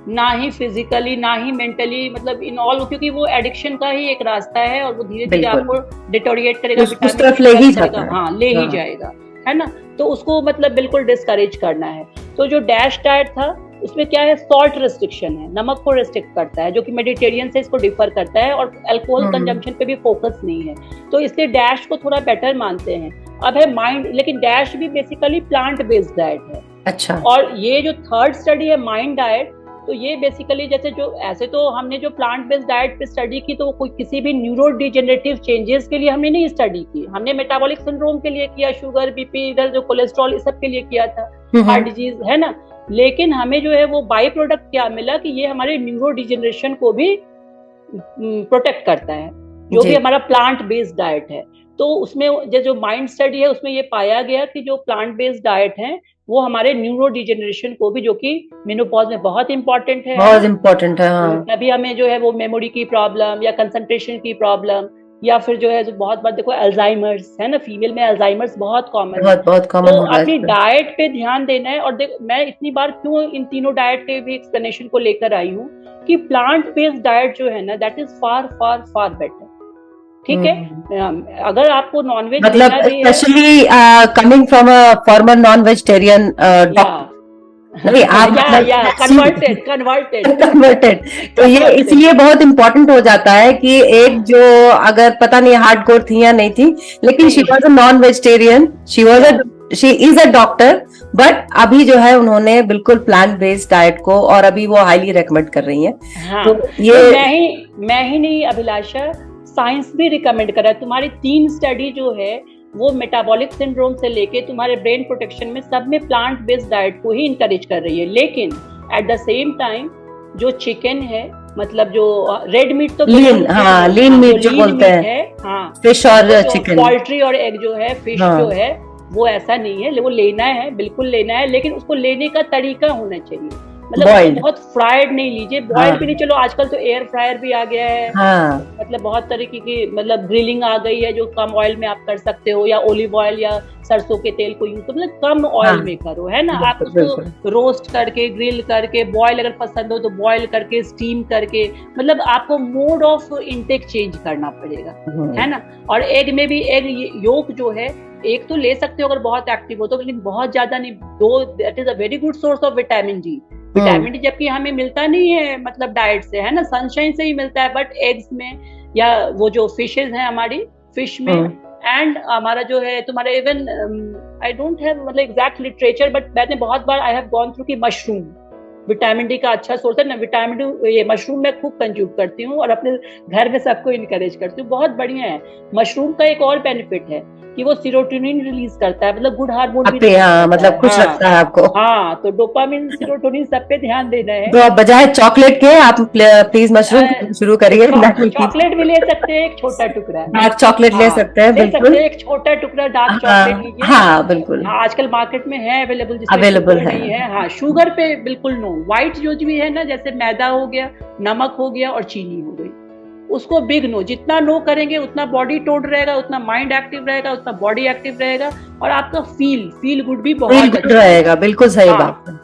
ना ही फिजिकली, ना ही मेंटली, मतलब इन ऑल, क्योंकि वो एडिक्शन का ही एक रास्ता है और वो धीरे धीरे आपको डिटोरिएट करेगा, उस तरफ ले ही जाता है। हाँ, ले ही जाएगा, है ना। तो उसको मतलब बिल्कुल डिस्करेज करना है। तो जो डैश डाइट था उसमें क्या है, सॉल्ट रिस्ट्रिक्शन है, नमक को रिस्ट्रिक्ट करता है, जो कि मेडिटेरियन से इसको डिफर करता है, और अल्कोहल कंजम्पशन पे भी फोकस नहीं है, तो इसलिए डैश को थोड़ा बेटर मानते हैं। अब है माइंड, लेकिन डैश भी बेसिकली प्लांट बेस्ड डाइट है। अच्छा। और ये जो थर्ड स्टडी है माइंड डाइट, तो ये बेसिकली जैसे जो ऐसे तो हमने जो प्लांट बेस्ड डाइट पे स्टडी की, तो कोई किसी भी न्यूरो डिजेनरेटिव चेंजेस के लिए हमने नहीं स्टडी की, हमने मेटाबॉलिक सिंड्रोम के लिए किया, शुगर, बीपी, इधर जो कोलेस्ट्रॉल, इस सब के लिए किया था, हार्ट डिजीज, है ना। लेकिन हमें जो है वो बाई प्रोडक्ट क्या मिला कि ये हमारे न्यूरो डिजेनरेशन को भी प्रोटेक्ट करता है, जो भी हमारा प्लांट बेस्ड डाइट है। तो उसमें जो माइंड स्टडी है उसमें ये पाया गया कि जो प्लांट बेस्ड डाइट है वो हमारे न्यूरो डिजेनरेशन को भी, जो कि मेनोपॉज में बहुत इंपॉर्टेंट है, बहुत इंपॉर्टेंट है, हाँ। अभी हमें जो है वो मेमोरी की प्रॉब्लम या कंसंट्रेशन की प्रॉब्लम, या फिर जो है जो बहुत बार देखो अल्जाइमर्स है ना, फीमेल में अल्जाइमर्स बहुत कॉमन है, बहुत कॉमन तो अपनी डाइट पे ध्यान देना है। और देखो मैं इतनी बार क्यों इन तीनों डाइट के भी एक्सप्लेनेशन को लेकर आई हूँ कि प्लांट बेस्ड डाइट जो है ना, that is far far far better, ठीक है। अगर आपको नॉनवेज मतलब specially coming from a former non vegetarian doctor, नहीं आप कन्वर्टेड, तो ये इसलिए बहुत इम्पोर्टेंट हो जाता है कि एक जो अगर पता नहीं हार्डकोर थी या नहीं थी, लेकिन she was a non vegetarian, she is a doctor, but अभी जो है उन्होंने बिल्कुल प्लांट बेस्ड डाइट को, और अभी वो हाईली रेकमेंड कर रही हैं। हाँ, तो ये मैं ही नहीं अभिलाषा, साइंस भी रिकमेंड कर रहा है। तुम्हारी 3 स्टडी जो है वो मेटाबॉलिक सिंड्रोम से लेके तुम्हारे ब्रेन प्रोटेक्शन में सब में प्लांट बेस्ड डाइट को ही इंकरेज कर रही है। लेकिन एट द सेम टाइम जो चिकन है, मतलब जो रेड मीट, तो लीन मीट जो बोलते हैं, हाँ, फिश और चिकन, पोल्ट्री और एग जो है, फिश जो है, वो ऐसा नहीं है, वो लेना है, बिल्कुल लेना है, लेकिन उसको लेने का तरीका होना चाहिए, मतलब बहुत फ्राइड नहीं लीजिए, बॉइल्ड भी नहीं। चलो आजकल तो एयर फ्रायर भी आ गया है, मतलब बहुत तरीके की मतलब ग्रिलिंग आ गई है जो कम ऑयल में आप कर सकते हो, या ओलिव ऑयल या सरसों के तेल को यूज, तो मतलब कम ऑयल में करो, है ना। आप उसको रोस्ट करके, ग्रिल करके, बॉयल अगर पसंद हो तो बॉयल करके, स्टीम करके, मतलब आपको मोड ऑफ इनटेक चेंज करना पड़ेगा, है ना। और एग में भी एग योक जो है, एक तो ले सकते हो अगर बहुत एक्टिव हो तो, लेकिन बहुत ज्यादा नहीं, दो, that is a very good source of vitamin D. Vitamin D जबकि हमें मिलता नहीं है मतलब डाइट से, है ना, सनशाइन से ही मिलता है, बट एग्स में या वो जो फिशेज हैं हमारी, फिश में, एंड हमारा जो है तुम्हारा इवन आई डोंट हैव मतलब एग्जैक्ट लिटरेचर, बट मैंने बहुत बार आई हैव गॉन थ्रू कि मशरूम विटामिन डी का अच्छा सोर्स है ना। विटामिन डी ये मशरूम मैं खूब कंज्यूम करती हूँ और अपने घर में सबको इनकरेज करती हूँ, बहुत बढ़िया है। मशरूम का एक और बेनिफिट है कि वो सीरोटोनिन रिलीज करता है, मतलब गुड हार्मोन भी, मतलब खुश रखता है आपको। हाँ, तो डोपामिन, सीरोटोनिन सब पे ध्यान देना है। तो बजाय चॉकलेट के आप प्लीज मशरूम शुरू करिए। चॉकलेट भी ले सकते हैं, एक छोटा टुकड़ा डार्क चॉकलेट ले सकते हैं, बिल्कुल एक छोटा टुकड़ा डार्क चॉकलेट लीजिए। हाँ बिल्कुल, आजकल मार्केट में है अवेलेबल है। हाँ, शुगर पे बिल्कुल नो। व्हाइट जो भी है ना, जैसे मैदा हो गया, नमक हो गया और चीनी हो गई, उसको बिग नो। जितना नो करेंगे उतना बॉडी टोन रहेगा, उतना माइंड एक्टिव रहेगा, उतना बॉडी एक्टिव रहेगा, और आपका फील गुड भी बहुत अच्छा रहेगा। बिल्कुल सही बात है।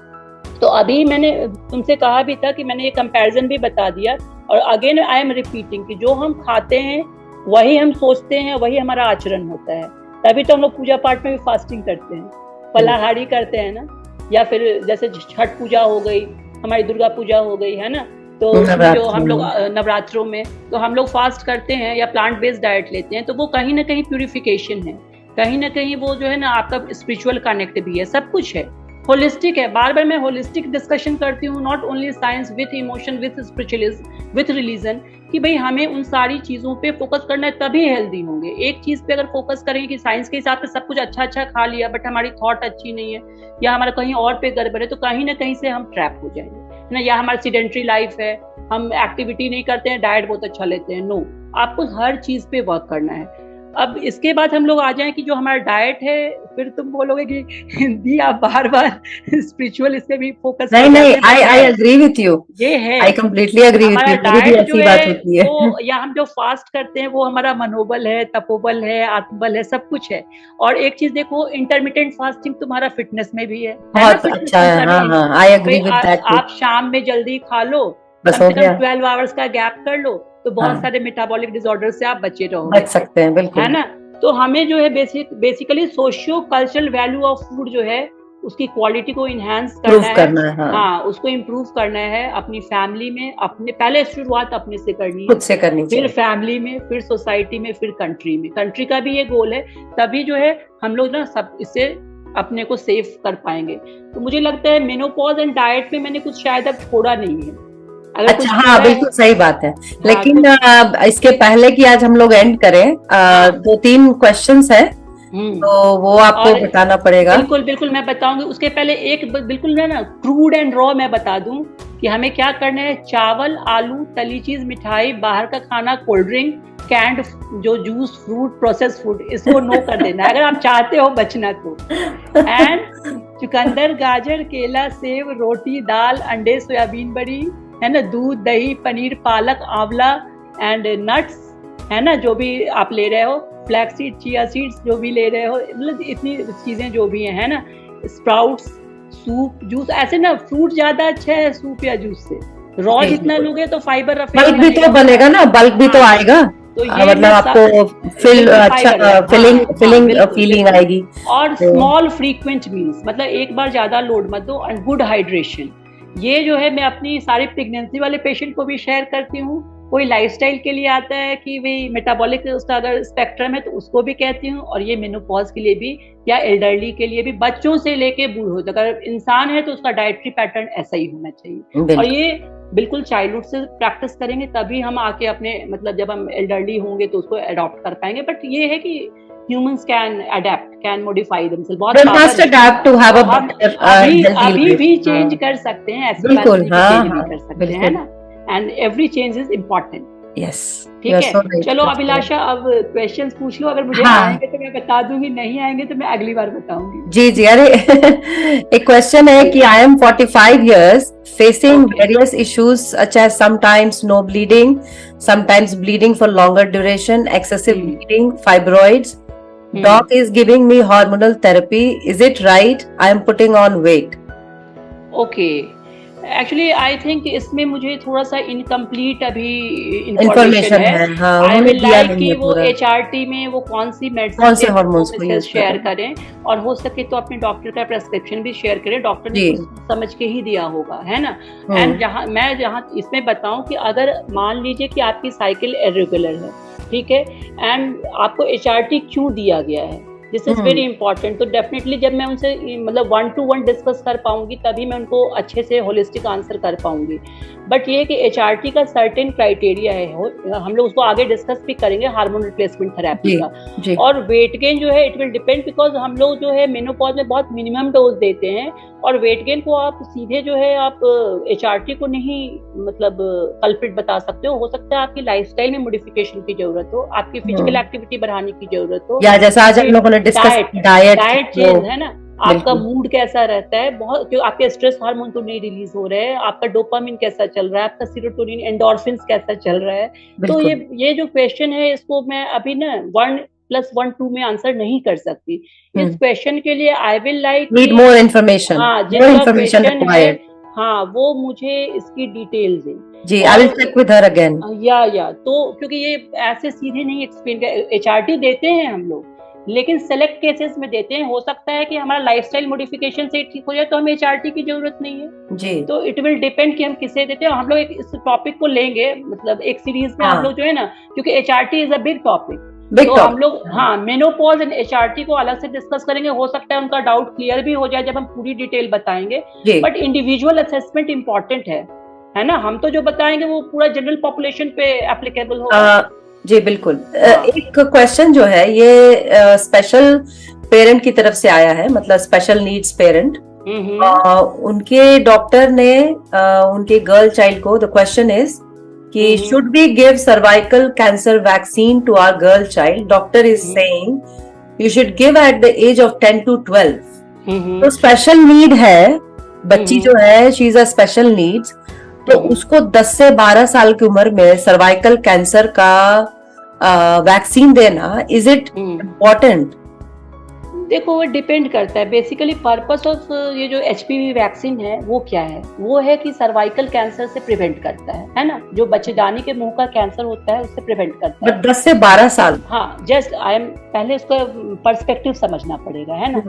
तो अभी मैंने तुमसे कहा भी था कि मैंने ये कंपैरिजन भी बता दिया, और अगेन आई एम रिपीटिंग कि जो हम खाते हैं वही हम सोचते हैं, वही हमारा आचरण होता है। तभी तो हम लोग पूजा पाठ में भी फास्टिंग करते हैं, फलाहारी करते हैं ना, या फिर जैसे छठ पूजा हो गई, हमारी दुर्गा पूजा हो गई, है ना, तो जो हम लोग नवरात्रों में तो हम लोग फास्ट करते हैं या प्लांट बेस्ड डाइट लेते हैं, तो वो कहीं ना कहीं प्यूरिफिकेशन है, कहीं ना कहीं वो जो है ना आपका स्पिरिचुअल कनेक्ट भी है, सब कुछ है, होलिस्टिक है। बार बार मैं होलिस्टिक डिस्कशन करती हूँ, not only science with emotion, with spiritualism, with religion, कि भाई हमें उन सारी चीजों पे फोकस करना है, तभी हेल्दी होंगे। एक चीज पे अगर फोकस करेंगे कि साइंस के हिसाब से सब कुछ अच्छा खा लिया, बट हमारी थॉट अच्छी नहीं है या हमारा कहीं और पे गड़बड़ है, तो कहीं ना कहीं से हम ट्रैप हो जाएंगे। ना, या हमारी सीडेंट्री लाइफ है, हम एक्टिविटी नहीं करते हैं, डाइट बहुत अच्छा लेते हैं। नो, आपको हर चीज पे वर्क करना है। अब इसके बाद हम लोग आ जाएं कि जो हमारा डाइट है, फिर तुम बोलोगे कि हिंदी आप बार बार स्पिरिचुअल इस पे भी फोकस नहीं, आई एग्री विथ यू, ये है, I completely agree with you. Diet जो है वो, या हम जो फास्ट करते हैं वो हमारा मनोबल है, तपोबल है, आत्मबल है, सब कुछ है। और एक चीज देखो, इंटरमिटेंट फास्टिंग तुम्हारा फिटनेस में भी है, बहुत अच्छा है। हाँ, आई एग्री विद दैट। आप शाम में जल्दी खा लो, कम से कम 12 आवर्स का गैप कर लो, तो बहुत सारे मेटाबॉलिक डिसऑर्डर से आप बचे रहोगे, बच सकते हैं, बिल्कुल, है ना। तो हमें जो है basically socio cultural value of food जो है उसकी क्वालिटी को इनहेंस करना है। हाँ, उसको इम्प्रूव करना है अपनी फैमिली में, अपने पहले शुरुआत अपने से करनी है, खुद से करनी, फिर फैमिली में, फिर सोसाइटी में, फिर कंट्री में। कंट्री का भी ये गोल है, तभी जो है हम लोग ना सब इससे अपने को सेफ कर पाएंगे। तो मुझे लगता है मेनोपॉज एंड डाइट में मैंने कुछ शायद अब छोड़ा नहीं है। अच्छा, हाँ, बिल्कुल सही बात है। लेकिन इसके पहले कि आज हम लोग एंड करें, 2-3 क्वेश्चंस है, तो वो आपको बताना पड़ेगा। बिल्कुल बिल्कुल, मैं बताऊंगी। उसके पहले एक बिल्कुल ना क्रूड एंड रॉ मैं बता दूं कि हमें क्या करना है। चावल, आलू, तली चीज, मिठाई, बाहर का खाना, कोल्ड ड्रिंक, कैंड जो जूस, फ्रूट, प्रोसेस फूड, इसको नो कर देना अगर आप चाहते हो बचना तो। एंड चुकंदर, गाजर, केला, सेब, रोटी, दाल, अंडे, सोयाबीन बड़ी, है ना, दूध, दही, पनीर, पालक, आंवला एंड नट्स, है ना, जो भी आप ले रहे हो, फ्लैक्स सीड, चिया सीड्स जो भी ले रहे हो, मतलब इतनी चीजें जो भी है ना, स्प्राउट्स, सूप, जूस, ऐसे ना फ्रूट ज्यादा अच्छा है सूप या जूस से। रॉ जितना लोगे तो फाइबर, बल्क भी तो बनेगा ना, बल्क भी तो आएगा, तो मतलब आपको फीलिंग आएगी। और स्मॉल फ्रीक्वेंट मील्स, मतलब एक बार ज्यादा लोड मत दो, एंड गुड हाइड्रेशन। ये जो है मैं अपनी सारी प्रेगनेंसी वाले पेशेंट को भी शेयर करती हूँ। कोई लाइफस्टाइल के लिए आता है कि भाई मेटाबॉलिक उसका अगर स्पेक्ट्रम है तो उसको भी कहती हूँ, और ये मेनोपॉज के लिए भी, या एल्डरली के लिए भी, बच्चों से लेके बूढ़ों तक अगर इंसान है तो उसका डाइटरी पैटर्न ऐसा ही होना चाहिए। और ये बिल्कुल चाइल्डहुड से प्रैक्टिस करेंगे तभी हम आके अपने, मतलब जब हम एल्डरली होंगे तो उसको अडॉप्ट कर पाएंगे। बट ये है कि humans can adapt, can modify themselves. बहुत must adapt to have a better अभी भी चेंज कर सकते हैं, ऐसी बात नहीं कि चेंज नहीं कर सकते हैं, है ना। And every change is important. Yes, ठीक है। चलो अभिलाषा, अब क्वेश्चंस पूछ लो, अगर मुझे आएंगे तो मैं बता दूंगी, नहीं आएंगे तो मैं अगली बार बताऊंगी। जी जी, अरे एक क्वेश्चन है कि I am 45 years facing various issues such as sometimes no bleeding, sometimes bleeding for longer duration, excessive bleeding, fibroids. Doc is giving me hormonal therapy. Is it right? I am putting on weight. Okay. Actually, I think इसमें मुझे थोड़ा सा incomplete अभी information है। I will like कि वो HRT में वो कौन सी मेडिसिन, कौन से हार्मोन्स शेयर करें, और हो सके तो अपने डॉक्टर का प्रेस्क्रिप्शन भी शेयर करें, डॉक्टर ने समझ के ही दिया होगा, है ना। एंड जहाँ इसमें बताऊं कि अगर मान लीजिए कि आपकी साइकिल इरेगुलर है, ठीक है, एंड आपको HRT क्यों दिया गया है, दिस इज वेरी इंपॉर्टेंट। तो डेफिनेटली जब मैं उनसे मतलब 1-to-1 डिस्कस कर पाऊंगी तभी मैं उनको अच्छे से होलिस्टिक आंसर कर पाऊंगी। बट ये कि HRT का सर्टेन क्राइटेरिया है, हम लोग उसको आगे डिस्कस भी करेंगे, हार्मोन रिप्लेसमेंट थेरेपी का। और वेट गेन जो है इट विल डिपेंड, बिकॉज हम लोग जो है मेनोपॉज में बहुत मिनिमम डोज देते हैं, और वेट गेन को आप सीधे जो है आप HRT को नहीं मतलब कल्प्रिट बता सकते हो सकता है आपकी लाइफस्टाइल में मॉडिफिकेशन की जरूरत हो, आपकी फिजिकल एक्टिविटी बढ़ाने की जरूरत हो, या जैसा आज हम लोगों ने डिस्कस डाइट चेंज है ना, आपका मूड कैसा रहता है, बहुत क्यों आपके स्ट्रेस हार्मोन तो नहीं रिलीज हो रहे हैं, आपका डोपामिन कैसा चल रहा है, आपका सीरोटोनिन, एंडोर्फिन्स कैसा चल रहा है। तो ये जो क्वेश्चन है इसको मैं अभी ना 1+1 2 में आंसर नहीं कर सकती। इस क्वेश्चन के लिए I will like need more information. हाँ, जिनका क्वेश्चन है, हाँ, वो मुझे इसकी डिटेल्स दें। जी, I will check with her again. या तो क्योंकि ये ऐसे सीधे नहीं एक्सप्लेन कर, HRT देते हैं हम लोग, लेकिन सेलेक्ट केसेस में देते हैं। हो सकता है कि हमारा लाइफस्टाइल मॉडिफिकेशन से ठीक हो जाए तो हमें HRT की जरूरत नहीं है जी। तो इट विल डिपेंड कि हम किसे देते हैं। हम लोग इस टॉपिक को लेंगे, मतलब एक सीरीज में हम लोग जो है ना, क्योंकि HRT is a big topic, तो हम लोग मेनोपॉज एंड HRT को अलग से डिस्कस करेंगे। हो सकता है उनका डाउट क्लियर भी हो जाए जब हम पूरी डिटेल बताएंगे, बट इंडिविजुअल असेसमेंट इम्पोर्टेंट है ना। हम तो जो बताएंगे वो पूरा जनरल पॉपुलेशन पे एप्लीकेबल होगा। जी बिल्कुल। एक क्वेश्चन जो है ये स्पेशल पेरेंट की तरफ से आया है, मतलब स्पेशल नीड्स पेरेंट, उनके डॉक्टर ने उनके गर्ल चाइल्ड को, द क्वेश्चन इज कि should we give cervical cancer vaccine to our girl child, doctor is saying you should give at the age of 10 to 12. तो स्पेशल नीड है बच्ची जो है, she is a special needs, तो उसको 10 से 12 साल की उम्र में सर्वाइकल कैंसर का वैक्सीन देना, इज इट इम्पोर्टेंट? देखो वो डिपेंड करता है बेसिकली पर्पस ऑफ ये जो HPV वैक्सीन है वो क्या है, वो है कि सर्वाइकल कैंसर से प्रिवेंट करता है ना, जो बच्चेदानी के मुंह का कैंसर होता है उससे प्रिवेंट करता है। 10 से 12 साल, हाँ जस्ट पहले उसका पर्सपेक्टिव समझना पड़ेगा, है ना।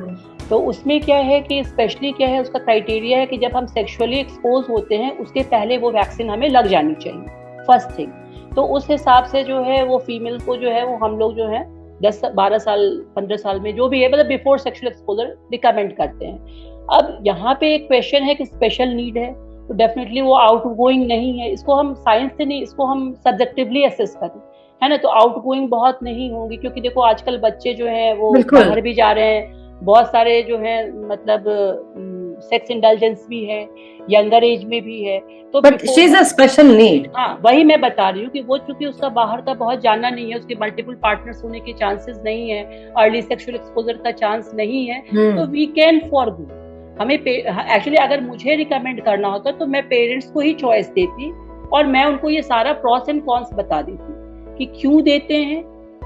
तो उसमें क्या है कि स्पेशली क्या है, उसका क्राइटेरिया है कि जब हम सेक्सुअली एक्सपोज होते हैं उसके पहले वो वैक्सीन हमें लग जानी चाहिए, फर्स्ट थिंग। तो उस हिसाब से जो है वो फीमेल को जो है वो हम लोग जो है 10-12 साल 15 साल में जो भी है, मतलब बिफोर सेक्सुअल एक्सपोजर रिकमेंड करते हैं। अब यहाँ पे एक क्वेश्चन है कि स्पेशल नीड है तो डेफिनेटली वो आउटगोइंग नहीं है, इसको हम साइंस से नहीं, इसको हम सब्जेक्टिवली असेस करें, है ना। तो आउटगोइंग बहुत नहीं होंगी क्योंकि देखो आजकल बच्चे जो हैं वो बाहर भी जा रहे हैं, बहुत सारे जो है मतलब सेक्स इंडल्जेंस भी है, यंगर एज में भी है। तो but she is a special need. हाँ वही मैं बता रही हूँ कि वो चूंकि उसका बाहर का बहुत जाना नहीं है, उसके मल्टीपल पार्टनर्स होने के चांसेस नहीं है, अर्ली सेक्सुअल एक्सपोजर का चांस नहीं है, तो वी कैन फॉरगो। हमें एक्चुअली अगर मुझे रिकमेंड करना होता तो मैं पेरेंट्स को ही चॉइस देती और मैं उनको ये सारा प्रॉस एंड कॉन्स बता देती कि क्यों देते हैं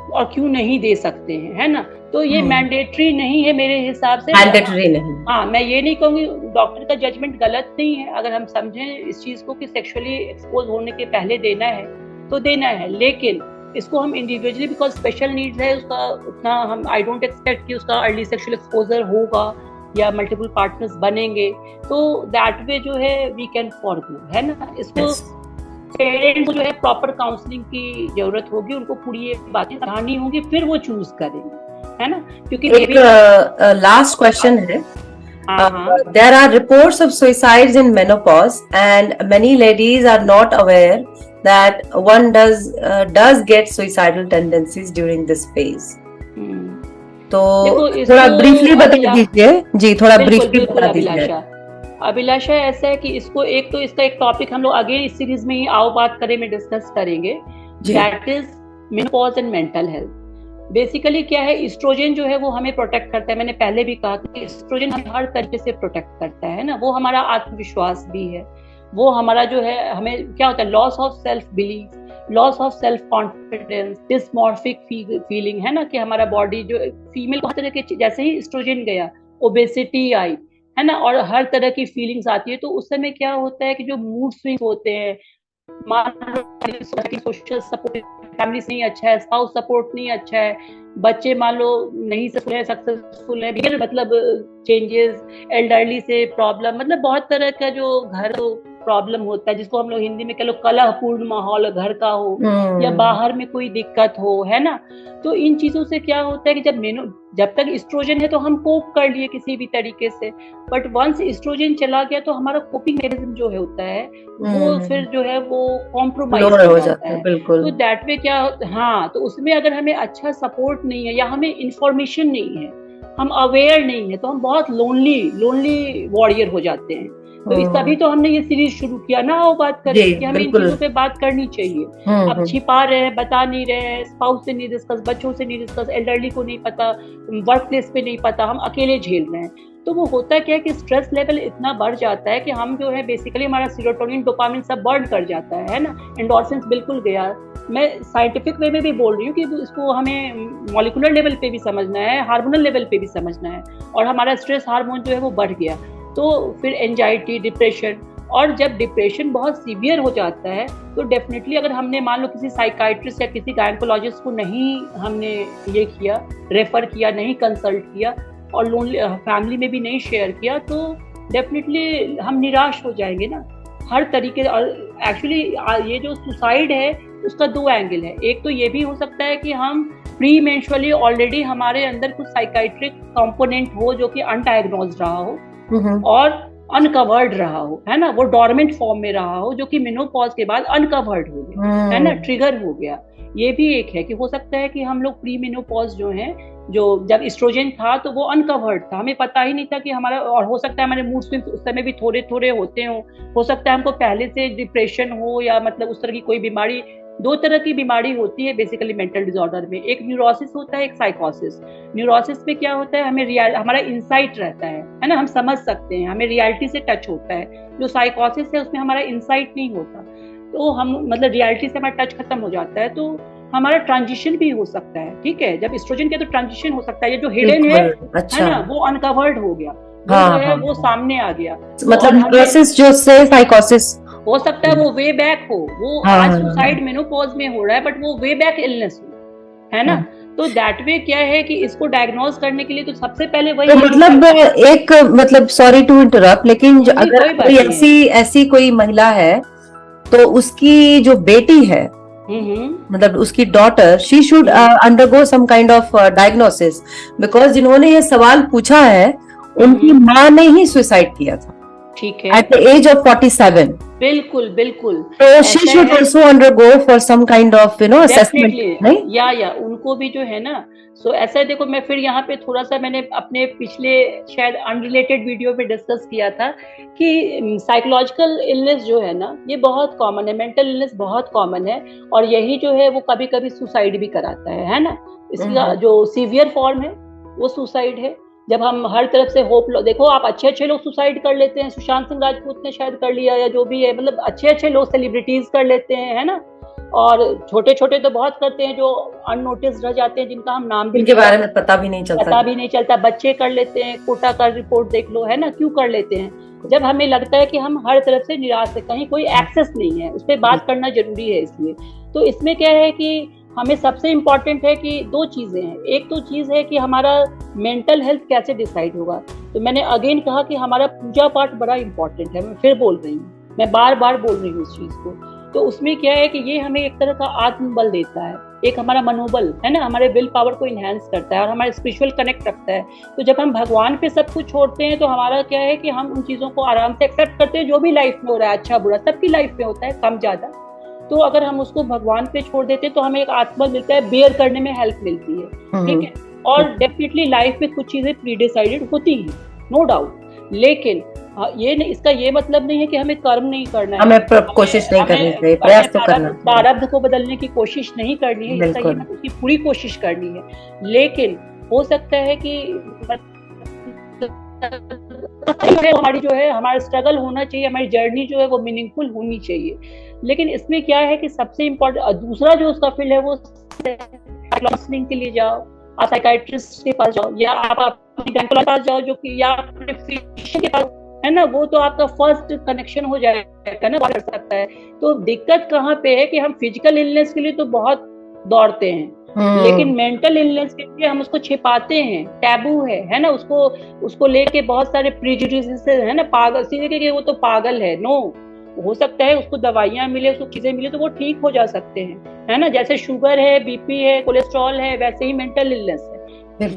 और क्यों नहीं दे सकते हैं, है ना। तो ये मैंडेटरी नहीं है मेरे हिसाब से, मैंडेटरी नहीं। हाँ मैं ये नहीं कहूंगी, डॉक्टर का जजमेंट गलत नहीं है, अगर हम समझें इस चीज को कि सेक्सुअली एक्सपोज होने के पहले देना है तो देना है, लेकिन इसको हम इंडिविजुअली बिकॉज स्पेशल नीड्स है उसका उतना हम आई डोंट एक्सपेक्ट कि उसका अर्ली सेक्सुअल एक्सपोजर होगा या मल्टीपल पार्टनर्स बनेंगे, तो दैट वे जो है वी कैन फॉरगो, है ना। इसको पेरेंट्स को जो है प्रॉपर काउंसलिंग की जरूरत होगी, उनको पूरी ये बातें समझानी होंगी, फिर वो चूज करेंगे, है ना। क्योंकि एक लास्ट क्वेश्चन है, there are reports of suicides in menopause and many ladies are not aware that one does get suicidal tendencies during this phase. तो थोड़ा ब्रीफली बता दीजिए जी, थोड़ा ब्रीफली बता दीजिए। अभिलाषा ऐसा है कि इसको एक तो इसका एक टॉपिक हम लोग आगे इस सीरीज में ही आओ बात करें में डिस्कस करेंगे, that is menopause and mental health. Basically क्या है, एस्ट्रोजन जो है वो हमें प्रोटेक्ट करता है, मैंने पहले भी कहा कि एस्ट्रोजन हमें हर तरीके से प्रोटेक्ट करता है ना, वो हमारा आत्मविश्वास भी है, वो हमारा जो है हमें क्या होता है loss of self belief, loss of self confidence, dysmorphic feeling, है ना, कि हमारा बॉडी जो फीमेल को हर तरह के जैसे ही एस्ट्रोजन गया ओबेसिटी आई, है ना, और हर तरह की फीलिंग्स आती है, तो उस समय क्या होता है कि जो मूड स्विंग होते हैं, मान लो सोशल सपोर्ट फैमिली से नहीं अच्छा है, स्पाउस सपोर्ट नहीं अच्छा है, बच्चे मान लो नहीं सक्सेसफुल है, मतलब चेंजेस, एल्डरली से प्रॉब्लम, मतलब बहुत तरह का जो घर प्रॉब्लम होता है जिसको हम लोग हिंदी में कह लो कलहपूर्ण माहौल घर का हो या बाहर में कोई दिक्कत हो, है ना। तो इन चीजों से क्या होता है कि जब तक एस्ट्रोजन है तो हम कोप कर लिए किसी भी तरीके से, बट वंस एस्ट्रोजन चला गया तो हमारा कोपिंग मैकेनिज्म जो होता है वो फिर जो है वो कॉम्प्रोमाइज हो जाता है। तो दैट वे क्या, हाँ, तो उसमें अगर हमें अच्छा सपोर्ट नहीं है या हमें इंफॉर्मेशन नहीं है, हम अवेयर नहीं है, तो हम बहुत लोनली वॉरियर हो जाते हैं। तो इस तभी तो हमने ये सीरीज शुरू किया ना, वो बात करें कि हमें इन चीजों पे बात करनी चाहिए। अब छिपा रहे हैं, बता नहीं रहे हैं, स्पाउस से नहीं डिस्कस, बच्चों से नहीं डिस्कस, एल्डरली को नहीं पता, वर्क प्लेस पे नहीं पता, हम अकेले झेल रहे हैं। तो वो होता क्या है कि स्ट्रेस लेवल इतना बढ़ जाता है कि हम जो है बेसिकली हमारा सीरोटोनिन डोपामिन सब बर्न कर जाता है ना, एंडोर्फिन्स बिल्कुल गया। मैं साइंटिफिक वे में भी बोल रही हूँ कि इसको हमें मॉलिक्यूलर लेवल पे भी समझना है, हार्मोनल लेवल पे भी समझना है, और हमारा स्ट्रेस हार्मोन जो है वो बढ़ गया, तो फिर एंजाइटी, डिप्रेशन, और जब डिप्रेशन बहुत सीवियर हो जाता है तो डेफिनेटली अगर हमने मान लो किसी साइकाइट्रिस्ट या किसी गायनेकोलॉजिस्ट को नहीं हमने ये किया, रेफर किया, नहीं कंसल्ट किया और लोनली फैमिली में भी नहीं शेयर किया, तो डेफिनेटली हम निराश हो जाएंगे ना हर तरीके। और एक्चुअली ये जो सुसाइड है उसका 2 एंगल है, एक तो ये भी हो सकता है कि हम प्री मेंस्ट्रुअली ऑलरेडी हमारे अंदर कुछ साइकाइट्रिक कंपोनेंट हो जो कि अनडायग्नोज्ड रहा हो, और अनकवर्ड रहा हो, है ना, वो डोरमेंट फॉर्म में रहा हो, जो कि मेनोपॉज के बाद अनकवर्ड हो गया, है ना, ट्रिगर हो गया। ये भी एक है कि हो सकता है कि हम लोग प्री मेनोपॉज जो है, जो जब एस्ट्रोजन था तो वो अनकवर्ड था, हमें पता ही नहीं था कि हमारा, और हो सकता है हमारे मूड स्विंग्स उस समय भी थोड़े थोड़े होते हो सकता है हमको पहले से डिप्रेशन हो या मतलब उस तरह की कोई बीमारी। दो तरह की बीमारी होती है बेसिकली मेंटल डिसऑर्डर में, एक न्यूरोसिस होता है, एक साइकोसिस। न्यूरोसिस में क्या होता है, हमें हमारा इंसाइट रहता है ना, हम समझ सकते हैं, हमें रियलिटी से टच होता है। जो साइकोसिस है उसमें हमारा इंसाइट नहीं होता, तो हम मतलब रियलिटी से हमारा टच खत्म हो जाता है, तो हमारा ट्रांजिशन भी हो सकता है। ठीक है, जब एस्ट्रोजन के तो ट्रांजिशन हो सकता है, ये जो हिडन है, अच्छा, है ना, वो अनकवर्ड हो गया, हाँ, जो है हाँ, वो सामने आ गया। मतलब न्यूरोसिस जो से साइकोसिस हो सकता है वो वे बैक हो, वो हाँ, आज सुसाइड मेनोपॉज में हो रहा है, बट वो वे बैक इलनेस हो, है ना। तो दैट वे क्या है कि इसको डायग्नोज करने के लिए तो सबसे पहले वही, तो मतलब एक मतलब सॉरी टू इंटरप्ट, लेकिन अगर कोई ऐसी कोई महिला है तो उसकी जो बेटी है, मतलब उसकी daughter, she should undergo some kind of diagnosis, because जिन्होंने ये सवाल पूछा है उनकी माँ ने ही सुसाइड किया था, ठीक है, एट द एज ऑफ 47। बिल्कुल बिल्कुल, तो she should also undergo for some kind of assessment, नहीं? या उनको भी जो है ना, सो ऐसा देखो, मैं फिर यहाँ पे थोड़ा सा मैंने अपने पिछले शायद अनरिलेटेड वीडियो पे डिस्कस किया था कि साइकोलॉजिकल इलनेस जो है ना, ये बहुत कॉमन है, मेंटल इलनेस बहुत कॉमन है, और यही जो है वो कभी कभी सुसाइड भी कराता है ना। इसका जो सीवियर फॉर्म है वो सुसाइड है, जब हम हर तरफ से होप देखो, आप अच्छे लोग सुसाइड कर लेते हैं, सुशांत सिंह राजपूत ने शायद कर लिया, या जो भी है, मतलब अच्छे लोग सेलिब्रिटीज कर लेते हैं, है ना, और छोटे तो बहुत करते हैं जो अननोटिस रह जाते हैं, जिनका हम नाम भी, इनके बारे में पता भी नहीं चलता, बच्चे कर लेते हैं, कोटा का रिपोर्ट देख लो, है ना, क्यों कर लेते हैं, जब हमें लगता है कि हम हर तरफ से निराश है, कहीं कोई एक्सेस नहीं है, उस पर बात करना जरूरी है। इसलिए तो इसमें क्या है कि हमें सबसे इम्पोर्टेंट है कि दो चीजें हैं, एक तो चीज है कि हमारा मेंटल हेल्थ कैसे डिसाइड होगा। तो मैंने अगेन कहा कि हमारा पूजा पाठ बड़ा इंपॉर्टेंट है, मैं फिर बोल रही हूँ, मैं बार बोल रही हूँ इस चीज को। तो उसमें क्या है कि ये हमें एक तरह का आत्मबल देता है, एक हमारा मनोबल है ना, हमारे विल पावर को इन्हेंस करता है और हमारे स्पिरिचुअल कनेक्ट रखता है। तो जब हम भगवान पे सब कुछ छोड़ते हैं तो हमारा क्या है कि हम उन चीजों को आराम से एक्सेप्ट करते हैं, जो भी लाइफ में हो रहा है, अच्छा बुरा सबकी लाइफ में होता है, कम ज्यादा। तो अगर हम उसको भगवान पे छोड़ देते हैं तो हमें एक आत्मबल मिलता है, बेयर करने में हेल्प मिलती है। ठीक है, और डेफिनेटली लाइफ में कुछ चीजें प्री डिसाइडेड होती हैं, नो डाउट, लेकिन ये नहीं, इसका ये मतलब नहीं है कि हमें कर्म नहीं करना है, हमें कोशिश नहीं करनी चाहिए, प्रयास तो करना, प्रारब्ध को बदलने की कोशिश नहीं करनी है, इसका ये मतलब उसकी पूरी कोशिश करनी है। लेकिन हो सकता है कि हमारी जो है, हमारा स्ट्रगल होना चाहिए, हमारी जर्नी जो है वो मीनिंगफुल होनी चाहिए। लेकिन इसमें क्या है कि सबसे इम्पोर्टेंट दूसरा जो उसका फील्ड है वो काउंसलिंग के लिए जाओ, आप साइकाइट्रिस्ट के पास जाओ, या आप अपने गायनेकोलॉजिस्ट के पास जाओ, जो कि या अपने फिजिशियन के पास, है ना, वो तो आपका फर्स्ट कनेक्शन हो जाएगा ना, कर सकता है। तो दिक्कत कहाँ पे है कि हम फिजिकल इलनेस के लिए तो बहुत दौड़ते हैं, लेकिन मेंटल इलनेस के लिए हम उसको छिपाते हैं, टैबू है ना, उसको लेके बहुत सारे प्रेजुडिस है ना, पागल सीधे के वो तो पागल है, नो, हो सकता है उसको दवाइयां मिले, उसको चीजें मिले तो वो ठीक हो जा सकते हैं, है ना, जैसे शुगर है, बीपी है, कोलेस्ट्रॉल है, वैसे ही मेंटल इलनेस है। नहीं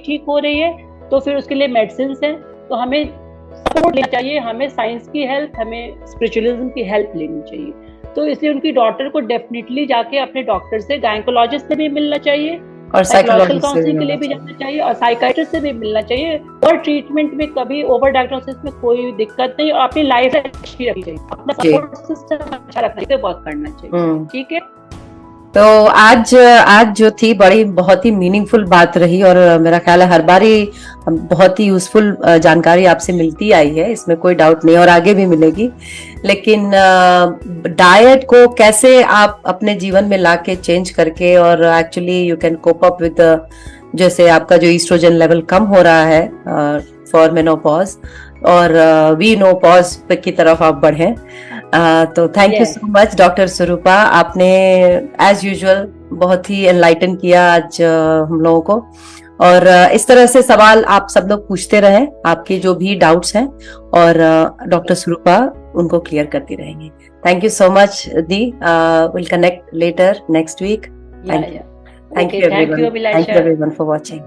ठीक हो रही है तो फिर उसके लिए मेडिसिन है, तो हमें सपोर्ट लेना चाहिए, हमें साइंस की हेल्प, हमें स्पिरिचुअलिज्म की हेल्प लेनी चाहिए। तो इसलिए उनकी डॉक्टर को डेफिनेटली जाके अपने डॉक्टर से, गायनेकोलॉजिस्ट से भी मिलना चाहिए, और साइकोलॉजिकल काउंसलिंग के लिए भी जाना चाहिए, और साइकाइट्रिस्ट से भी मिलना चाहिए। और ट्रीटमेंट में कभी ओवर डायग्नोसिस में कोई दिक्कत नहीं, और अपनी लाइफ अच्छी रखनी चाहिए, अपना सपोर्ट सिस्टम अच्छा रखना चाहिए, वर्क करना चाहिए। ठीक है, तो आज जो थी बहुत ही मीनिंगफुल बात रही, और मेरा ख्याल है हर बार ही बहुत ही यूजफुल जानकारी आपसे मिलती आई है, इसमें कोई डाउट नहीं, और आगे भी मिलेगी। लेकिन डाइट को कैसे आप अपने जीवन में लाके चेंज करके, और actually you can cope up with, जैसे आपका जो ईस्ट्रोजन लेवल कम हो रहा है फॉर मेनोपॉज, और वीनोपॉज की तरफ आप बढ़े। तो thank you so much doctor स्वरूपा, आपने एज यूजुअल बहुत ही एनलाइटन किया आज हम लोगों को, और इस तरह से सवाल आप सब लोग पूछते रहे, आपके जो भी डाउट्स हैं, और डॉक्टर स्वरूपा उनको क्लियर करती रहेंगी। थैंक यू सो मच दी, will connect later next week. Thank you everyone for watching.